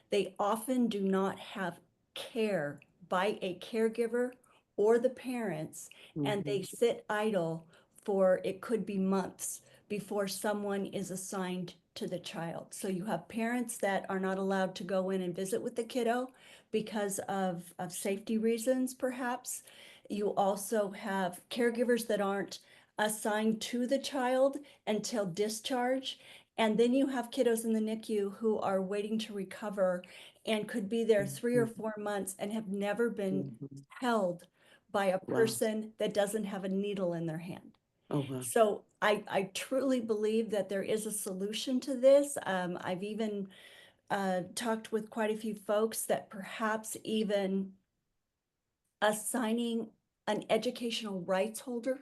They often do not have care by a caregiver or the parents, and they sit idle for, it could be months before someone is assigned to the child. So you have parents that are not allowed to go in and visit with the kiddo because of safety reasons, perhaps. You also have caregivers that aren't assigned to the child until discharge. And then you have kiddos in the NICU who are waiting to recover and could be there 3 or 4 months and have never been held by a Wow. person that doesn't have a needle in their hand. Oh, wow. So I truly believe that there is a solution to this. I've even talked with quite a few folks that perhaps even assigning an educational rights holder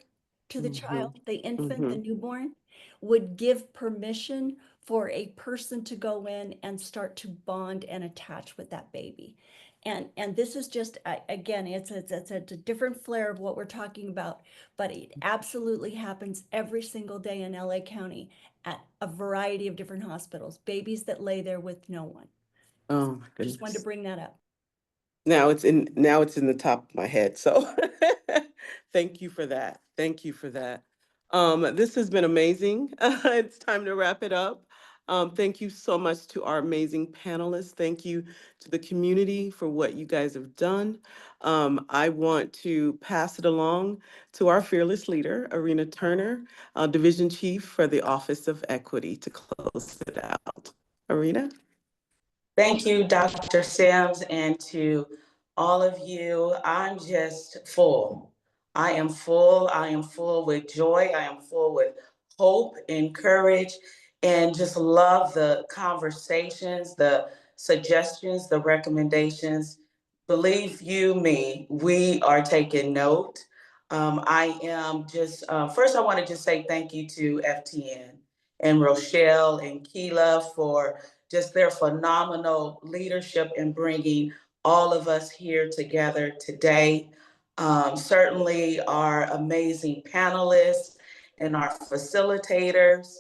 to the child, the infant, the newborn, would give permission for a person to go in and start to bond and attach with that baby. And this is just, again, it's a different flair of what we're talking about, but it absolutely happens every single day in LA County at a variety of different hospitals, babies that lay there with no one. Oh, my Just wanted to goodness. bring that up. Now it's in the top of my head. So thank you for that. Thank you for that. This has been amazing. It's time to wrap it up. Thank you so much to our amazing panelists. Thank you to the community for what you guys have done. I want to pass it along to our fearless leader, Arena Turner, Division Chief for the Office of Equity, to close it out. Arena? Thank you, Dr. Sims, and to all of you. I'm just full. I am full. I am full with joy. I am full with hope and courage, and just love the conversations, the suggestions, the recommendations. Believe you me, we are taking note. I am just, first, I want to just say thank you to FTN and Rochelle and Keela for just their phenomenal leadership in bringing all of us here together today. Certainly our amazing panelists and our facilitators.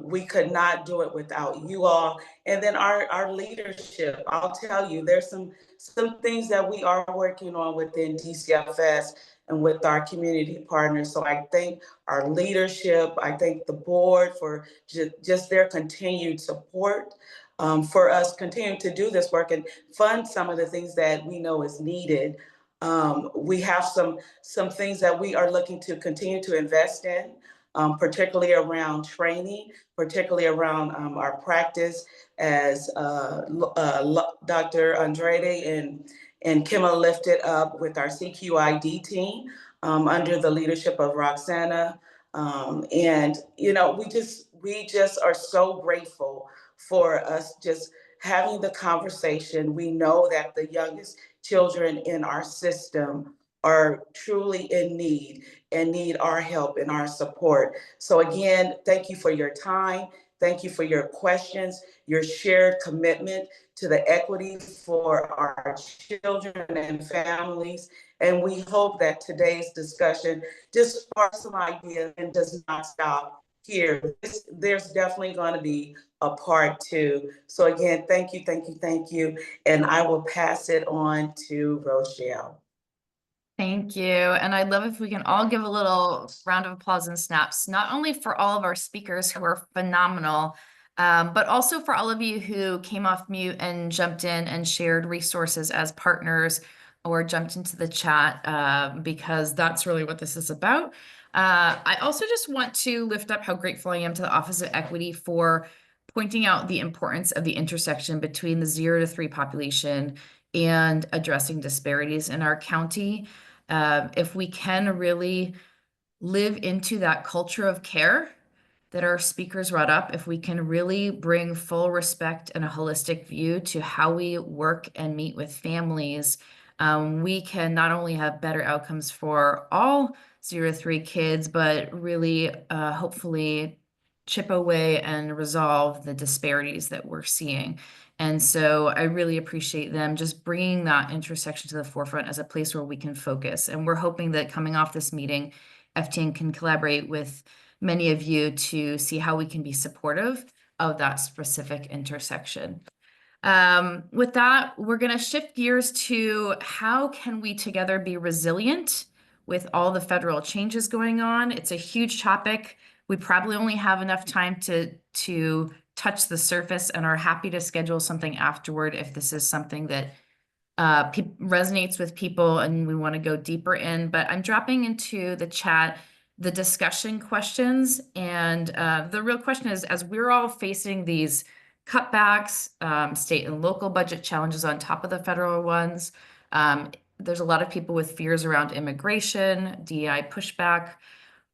We could not do it without you all. And then our leadership. I'll tell you, there's some things that we are working on within DCFS and with our community partners. So I thank our leadership. I thank the board for just their continued support for us continuing to do this work and fund some of the things that we know is needed. We have some things that we are looking to continue to invest in, particularly around training, particularly around our practice as Dr. Andrade and Kimma lifted up with our CQID team under the leadership of Roxana. And, you know, we just are so grateful for us just having the conversation. We know that the youngest children in our system are truly in need and need our help and our support. So again, thank you for your time. Thank you for your questions, your shared commitment to the equity for our children and families. And we hope that today's discussion just sparks some ideas and does not stop here. There's definitely going to be a part two. So again, thank you, thank you, thank you. And I will pass it on to Rochelle. Thank you. And I'd love if we can all give a little round of applause and snaps, not only for all of our speakers who are phenomenal, but also for all of you who came off mute and jumped in and shared resources as partners or jumped into the chat, because that's really what this is about. I also just want to lift up how grateful I am to the Office of Equity for pointing out the importance of the intersection between the 0 to 3 population and addressing disparities in our county. If we can really live into that culture of care that our speakers brought up, if we can really bring full respect and a holistic view to how we work and meet with families, we can not only have better outcomes for all 0 to 3 kids, but really hopefully chip away and resolve the disparities that we're seeing. And so I really appreciate them just bringing that intersection to the forefront as a place where we can focus. And we're hoping that coming off this meeting, FTN can collaborate with many of you to see how we can be supportive of that specific intersection. With that, we're going to shift gears to how can we together be resilient with all the federal changes going on. It's a huge topic. We probably only have enough time to touch the surface and are happy to schedule something afterward if this is something that resonates with people and we want to go deeper in. But I'm dropping into the chat the discussion questions. And the real question is, as we're all facing these cutbacks, state and local budget challenges on top of the federal ones, there's a lot of people with fears around immigration, DEI pushback.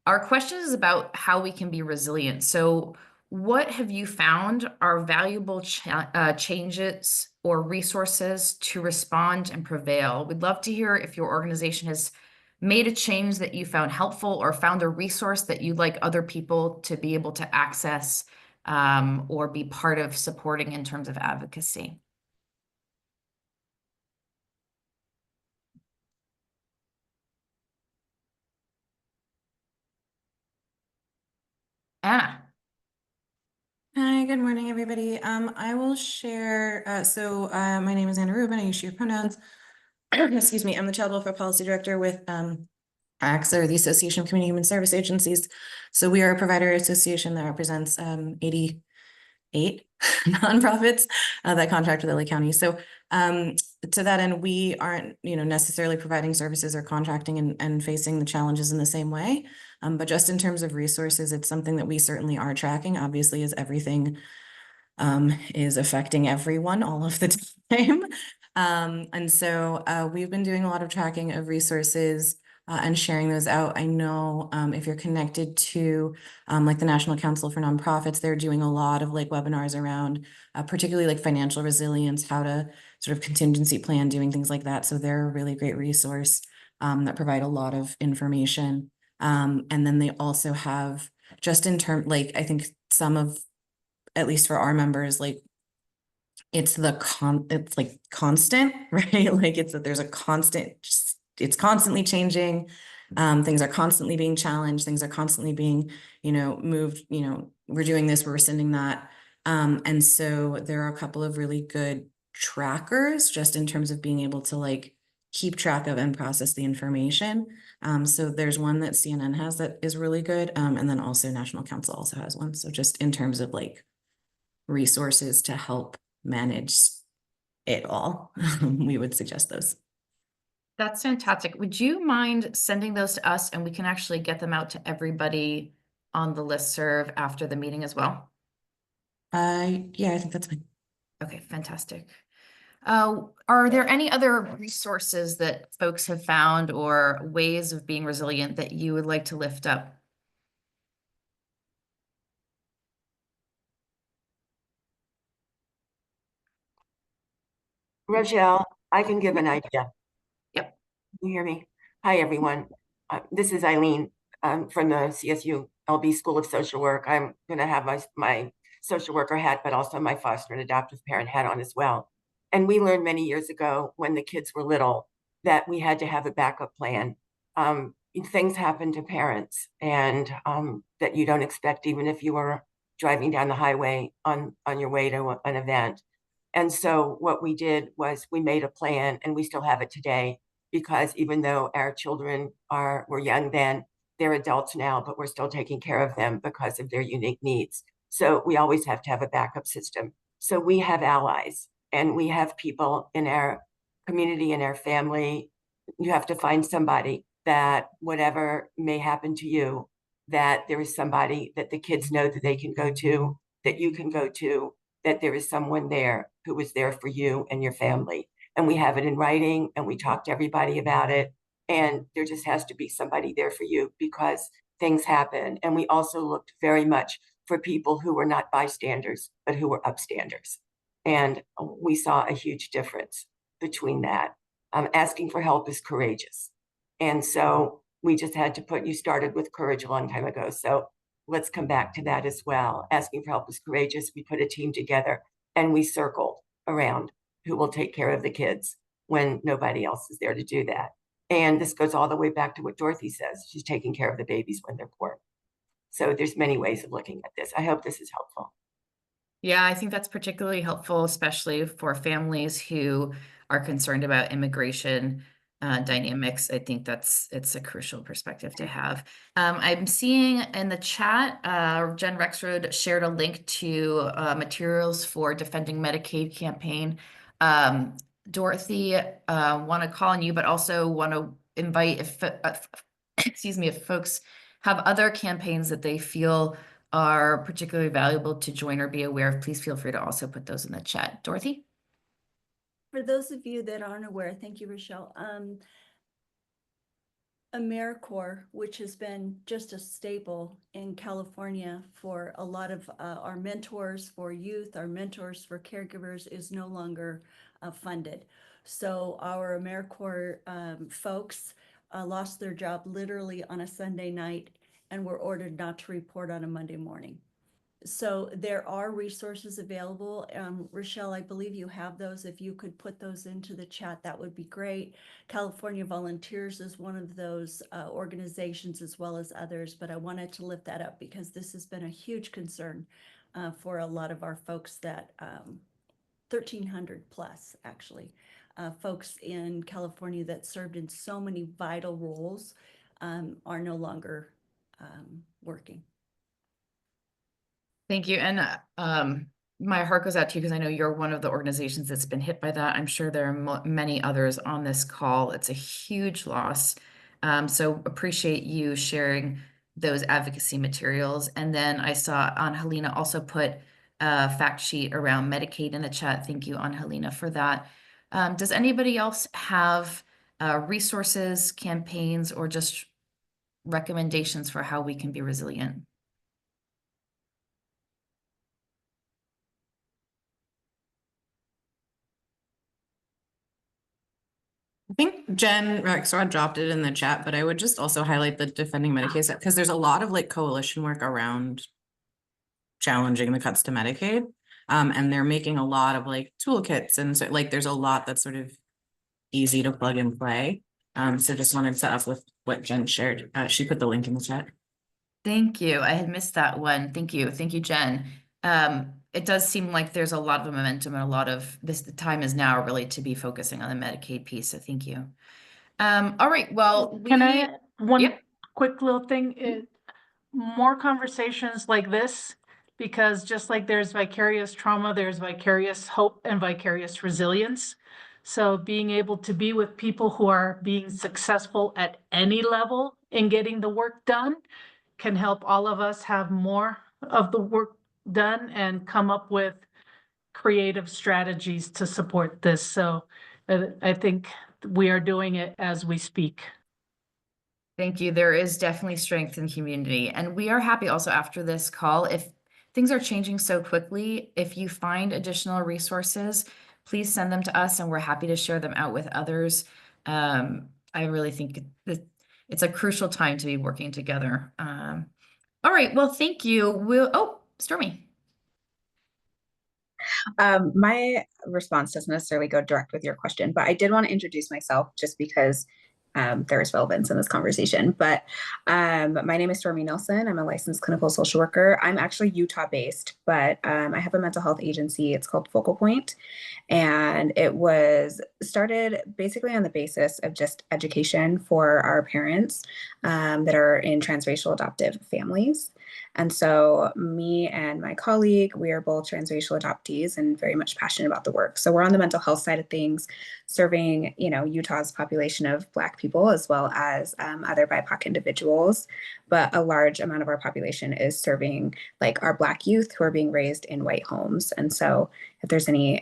Our question is about how we can be resilient. So what have you found are valuable changes or resources to respond and prevail? We'd love to hear if your organization has made a change that you found helpful or found a resource that you'd like other people to be able to access or be part of supporting in terms of advocacy. Anna. Hi, good morning, everybody. I will share, my name is Anna Rubin, I use she, her pronouns. Excuse me, I'm the Child Welfare Policy Director with ACTS, or the Association of Community Human Service Agencies. So we are a provider association that represents 88 nonprofits that contract with LA County. So to that end, we aren't necessarily providing services or contracting and facing the challenges in the same way. But just in terms of resources, it's something that we certainly are tracking, obviously, as everything is affecting everyone all of the time. And so we've been doing a lot of tracking of resources and sharing those out. I know if you're connected to like the National Council for Nonprofits, they're doing a lot of like webinars around particularly like financial resilience, how to sort of contingency plan, doing things like that. So they're a really great resource that provide a lot of information. And then they also have, just in terms, like, I think some of, at least for our members, like, it's like constant, right? Like there's a constant, it's constantly changing. Things are constantly being challenged. Things are constantly being, moved, we're doing this, we're rescinding that. And so there are a couple of really good trackers just in terms of being able to like keep track of and process the information. So there's one that CNN has that is really good. And then also National Council also has one. So just in terms of like resources to help manage it all, we would suggest those. That's fantastic. Would you mind sending those to us and we can actually get them out to everybody on the listserv after the meeting as well? Yeah, I think that's fine. Okay, fantastic. Are there any other resources that folks have found or ways of being resilient that you would like to lift up? Rochelle, I can give an idea. Yep. Can you hear me? Hi, everyone. This is Eileen from the CSU LB School of Social Work. I'm going to have my social worker hat, but also my foster and adoptive parent hat on as well. And we learned many years ago when the kids were little that we had to have a backup plan. Things happen to parents and that you don't expect, even if you were driving down the highway on your way to an event. And so what we did was we made a plan, and we still have it today, because even though our children were young then, they're adults now, but we're still taking care of them because of their unique needs. So we always have to have a backup system. So we have allies, and we have people in our community, in our family. You have to find somebody that whatever may happen to you, that there is somebody that the kids know that they can go to, that you can go to, that there is someone there who is there for you and your family. And we have it in writing, and we talk to everybody about it. And there just has to be somebody there for you, because things happen. And we also looked very much for people who were not bystanders, but who were upstanders. And we saw a huge difference between that. Asking for help is courageous. And so we just had to you started with courage a long time ago. So let's come back to that as well. Asking for help is courageous. We put a team together and we circled around who will take care of the kids when nobody else is there to do that. And this goes all the way back to what Dorothy says. She's taking care of the babies when they're born. So there's many ways of looking at this. I hope this is helpful. Yeah, I think that's particularly helpful, especially for families who are concerned about immigration dynamics. I think it's a crucial perspective to have. I'm seeing in the chat, Jen Rexroad shared a link to materials for Defending Medicaid campaign. Dorothy, want to call on you, but also want to invite excuse me, if folks have other campaigns that they feel are particularly valuable to join or be aware of, please feel free to also put those in the chat. Dorothy? For those of you that aren't aware, thank you, Rochelle. AmeriCorps, which has been just a staple in California for a lot of our mentors for youth, our mentors for caregivers, is no longer funded. So our AmeriCorps folks lost their job literally on a Sunday night and were ordered not to report on a Monday morning. So there are resources available. Rochelle, I believe you have those. If you could put those into the chat, that would be great. California Volunteers is one of those organizations as well as others, but I wanted to lift that up because this has been a huge concern for a lot of our folks that 1,300 plus actually folks in California that served in so many vital roles are no longer working. Thank you. And my heart goes out to you because I know you're one of the organizations that's been hit by that. I'm sure there are many others on this call. It's a huge loss. So appreciate you sharing those advocacy materials. And then I saw Angelina also put a fact sheet around Medicaid in the chat. Thank you, Angelina, for that. Does anybody else have resources, campaigns, or just recommendations for how we can be resilient? I think Jen Rexroad dropped it in the chat, but I would just also highlight the Defending Medicaid because there's a lot of like coalition work around challenging the cuts to Medicaid. And they're making a lot of like toolkits. And so like there's a lot that's sort of easy to plug and play. So just wanted to uplift what Jen shared. She put the link in the chat. Thank you. I had missed that one. Thank you. Thank you, Jen. It does seem like there's a lot of momentum and a lot of this. The time is now really to be focusing on the Medicaid piece. So thank you. All right. Well, Can I add one Yep. quick little thing? More conversations like this, because just like there's vicarious trauma, there's vicarious hope and vicarious resilience. So being able to be with people who are being successful at any level in getting the work done can help all of us have more of the work done and come up with creative strategies to support this. So I think we are doing it as we speak. Thank you. There is definitely strength in community. And we are happy also after this call, if things are changing so quickly, if you find additional resources, please send them to us and we're happy to share them out with others. I really think that it's a crucial time to be working together. All right. Well, thank you. Stormy. My response doesn't necessarily go direct with your question, but I did want to introduce myself just because there is relevance in this conversation. But my name is Stormy Nelson. I'm a licensed clinical social worker. I'm actually Utah based, but I have a mental health agency. It's called Focal Point. And it was started basically on the basis of just education for our parents that are in transracial adoptive families. And so me and my colleague, we are both transracial adoptees and very much passionate about the work. So we're on the mental health side of things, serving, Utah's population of Black people as well as other BIPOC individuals. But a large amount of our population is serving like our Black youth who are being raised in white homes. And so if there's or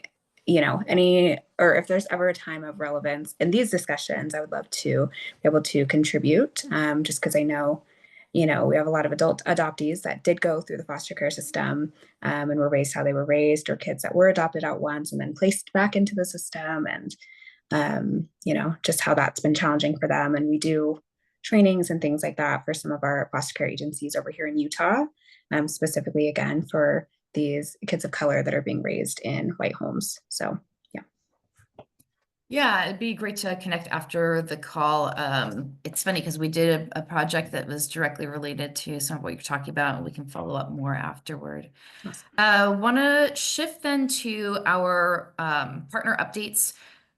if there's ever a time of relevance in these discussions, I would love to be able to contribute just because I know you know, we have a lot of adult adoptees that did go through the foster care system and were raised how they were raised, or kids that were adopted out once and then placed back into the system, and you know, just how that's been challenging for them. And we do trainings and things like that for some of our foster care agencies over here in Utah, specifically again for these kids of color that are being raised in white homes. So yeah. Yeah, it'd be great to connect after the call. It's funny because we did a project that was directly related to some of what you're talking about, and we can follow up more afterward. Awesome. Want to shift then to our partner updates.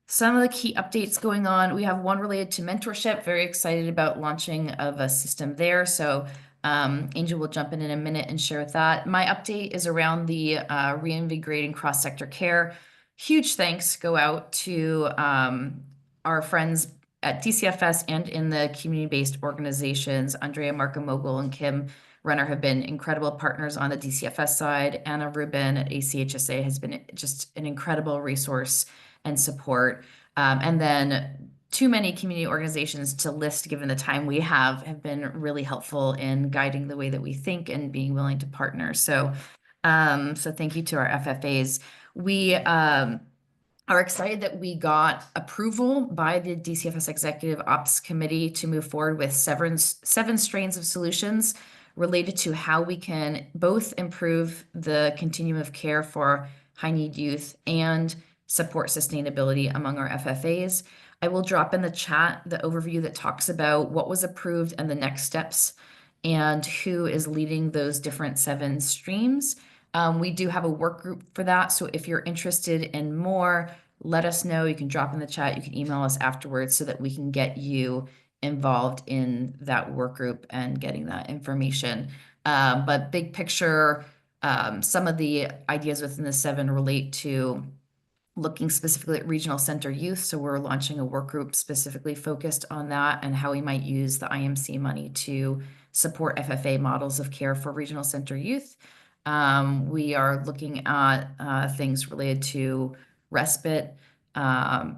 Some of the key updates going on. We have one related to mentorship. Very excited about launching of a system there. So Angel will jump in a minute and share with that. My update is around the reinvigorating cross-sector care. Huge thanks go out to our friends at DCFS and in the community-based organizations. Andrea Marcomoglu and Kim Renner have been incredible partners on the DCFS side. Anna Rubin at ACHSA has been just an incredible resource and support. And then too many community organizations to list, given the time we have been really helpful in guiding the way that we think and being willing to partner. So thank you to our FFAs. We are excited that we got approval by the DCFS Executive Ops Committee to move forward with seven strains of solutions related to how we can both improve the continuum of care for high-need youth and support sustainability among our FFAs. I will drop in the chat the overview that talks about what was approved and the next steps and who is leading those different 7 streams. We do have a work group for that. So if you're interested in more, let us know. You can drop in the chat. You can email us afterwards so that we can get you involved in that work group and getting that information. But big picture, some of the ideas within the 7 relate to looking specifically at regional center youth. So we're launching a work group specifically focused on that and how we might use the IMC money to support FFA models of care for regional center youth. We are looking at things related to respite. We are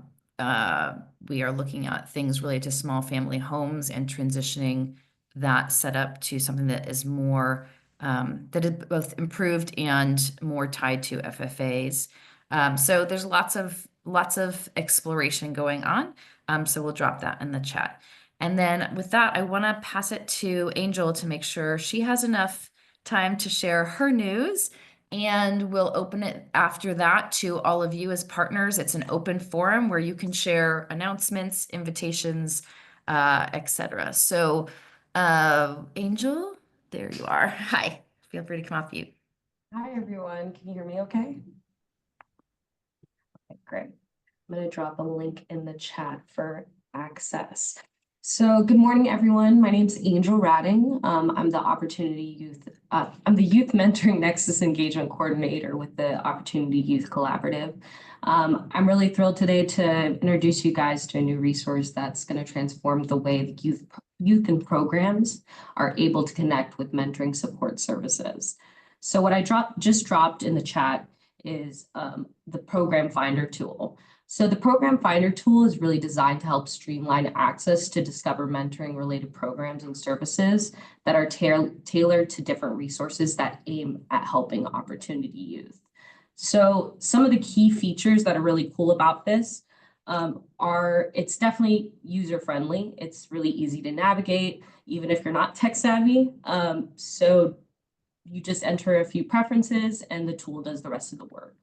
looking at things related to small family homes and transitioning that setup to something that is more, that is both improved and more tied to FFAs. So there's lots of exploration going on. So we'll drop that in the chat. And then with that, I want to pass it to Angel to make sure she has enough time to share her news, and we'll open it after that to all of you as partners. It's an open forum where you can share announcements, invitations, etc. So Angel, there you are. Hi, feel free to come off mute. Hi everyone, can you hear me okay? Okay, great. I'm going to drop a link in the chat for access. So good morning, everyone. My name is Angel Radding. I'm the Youth Mentoring Nexus Engagement Coordinator with the Opportunity Youth Collaborative. I'm really thrilled today to introduce you guys to a new resource that's going to transform the way the youth and programs are able to connect with mentoring support services. So what I just dropped in the chat is the Program Finder tool. So the Program Finder tool is really designed to help streamline access to discover mentoring related programs and services that are tailored to different resources that aim at helping opportunity youth. So some of the key features that are really cool about this are it's definitely user-friendly. It's really easy to navigate, even if you're not tech savvy. So you just enter a few preferences and the tool does the rest of the work.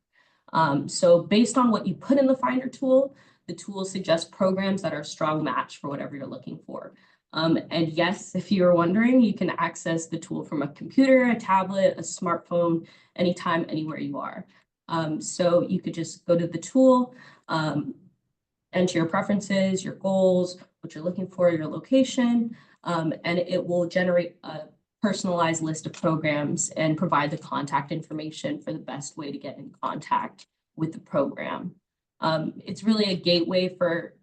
So based on what you put in the Finder tool, the tool suggests programs that are a strong match for whatever you're looking for. And yes, if you're wondering, you can access the tool from a computer, a tablet, a smartphone, anytime, anywhere you are. So you could just go to the tool, enter your preferences, your goals, what you're looking for, your location, and it will generate a personalized list of programs and provide the contact information for the best way to get in contact with the program. It's really a gateway for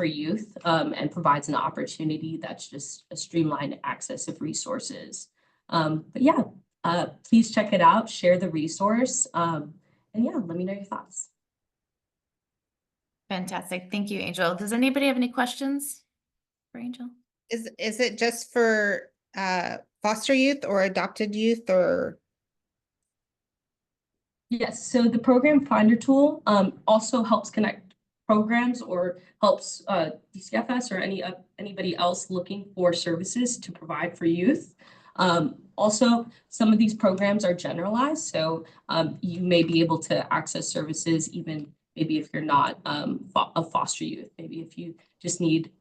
youth and provides an opportunity that's just a streamlined access of resources. But yeah, please check it out, share the resource, and yeah, let me know your thoughts. Fantastic. Thank you, Angel. Does anybody have any questions for Angel? Is it just for foster youth or adopted youth or? Yes, so the program finder tool also helps connect programs or helps DCFS or anybody else looking for services to provide for youth. Also, some of these programs are generalized, so you may be able to access services even maybe if you're not a foster youth. Maybe if you just need,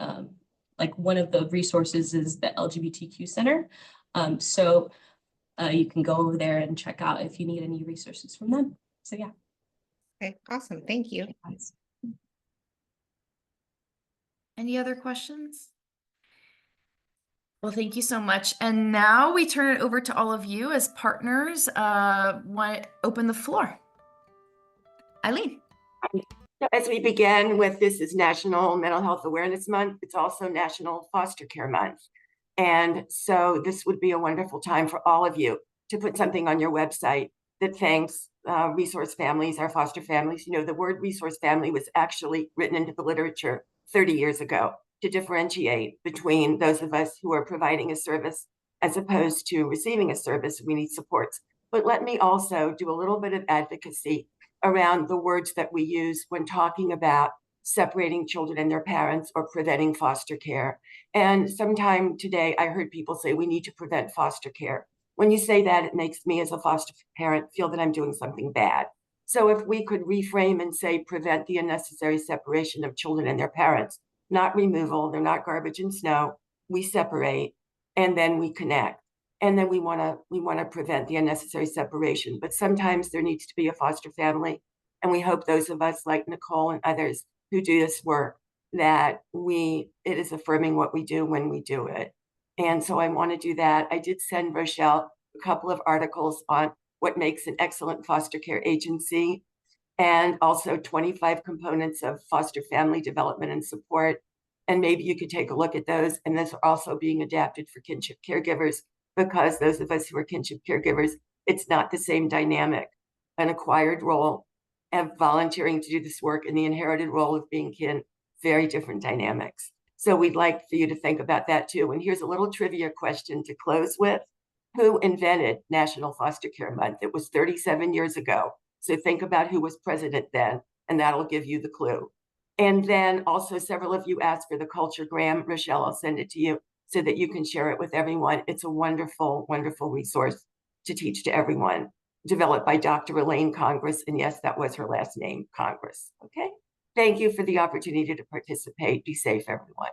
like one of the resources is the LGBTQ Center. So you can go over there and check out if you need any resources from them. So yeah. Okay, awesome. Thank you. Any other questions? Well, thank you so much. And now we turn it over to all of you as partners. Open the floor. Eileen. As we begin with, this is National Mental Health Awareness Month. It's also National Foster Care Month. And so this would be a wonderful time for all of you to put something on your website that thanks resource families, our foster families. You know, the word resource family was actually written into the literature 30 years ago to differentiate between those of us who are providing a service as opposed to receiving a service. We need supports. But let me also do a little bit of advocacy around the words that we use when talking about separating children and their parents or preventing foster care. And sometime today, I heard people say we need to prevent foster care. When you say that, it makes me as a foster parent feel that I'm doing something bad. So if we could reframe and say prevent the unnecessary separation of children and their parents, not removal, they're not garbage and snow, we separate and then we connect. And then we want to prevent the unnecessary separation. But sometimes there needs to be a foster family. And we hope those of us like Nicole and others who do this work, that it is affirming what we do when we do it. And so I want to do that. I did send Rochelle a couple of articles on what makes an excellent foster care agency, and also 25 components of foster family development and support. And maybe you could take a look at those. And those are also being adapted for kinship caregivers, because those of us who are kinship caregivers, it's not the same dynamic. An acquired role of volunteering to do this work and the inherited role of being kin, very different dynamics. So we'd like for you to think about that too. And here's a little trivia question to close with. Who invented National Foster Care Month? It was 37 years ago. So think about who was president then, and that'll give you the clue. And then also several of you asked for the culturegram. Rochelle, I'll send it to you so that you can share it with everyone. It's a wonderful, wonderful resource to teach to everyone, developed by Dr. Elaine Congress. And yes, that was her last name, Congress. Okay. Thank you for the opportunity to participate. Be safe, everyone.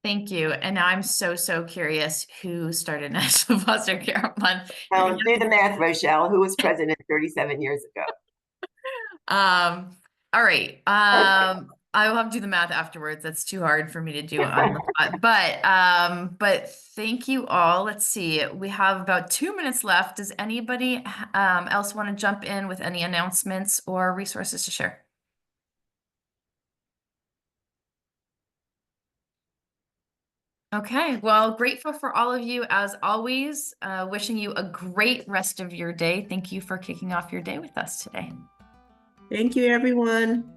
Thank you. And now I'm so curious who started National Foster Care Month. Do the math, Rochelle. Who was president 37 years ago? All right. I will have to do the math afterwards. That's too hard for me to do on the spot. But thank you all. Let's see. We have about 2 minutes left. Does anybody else want to jump in with any announcements or resources to share? Okay, well, grateful for all of you as always. Wishing you a great rest of your day. Thank you for kicking off your day with us today. Thank you, everyone.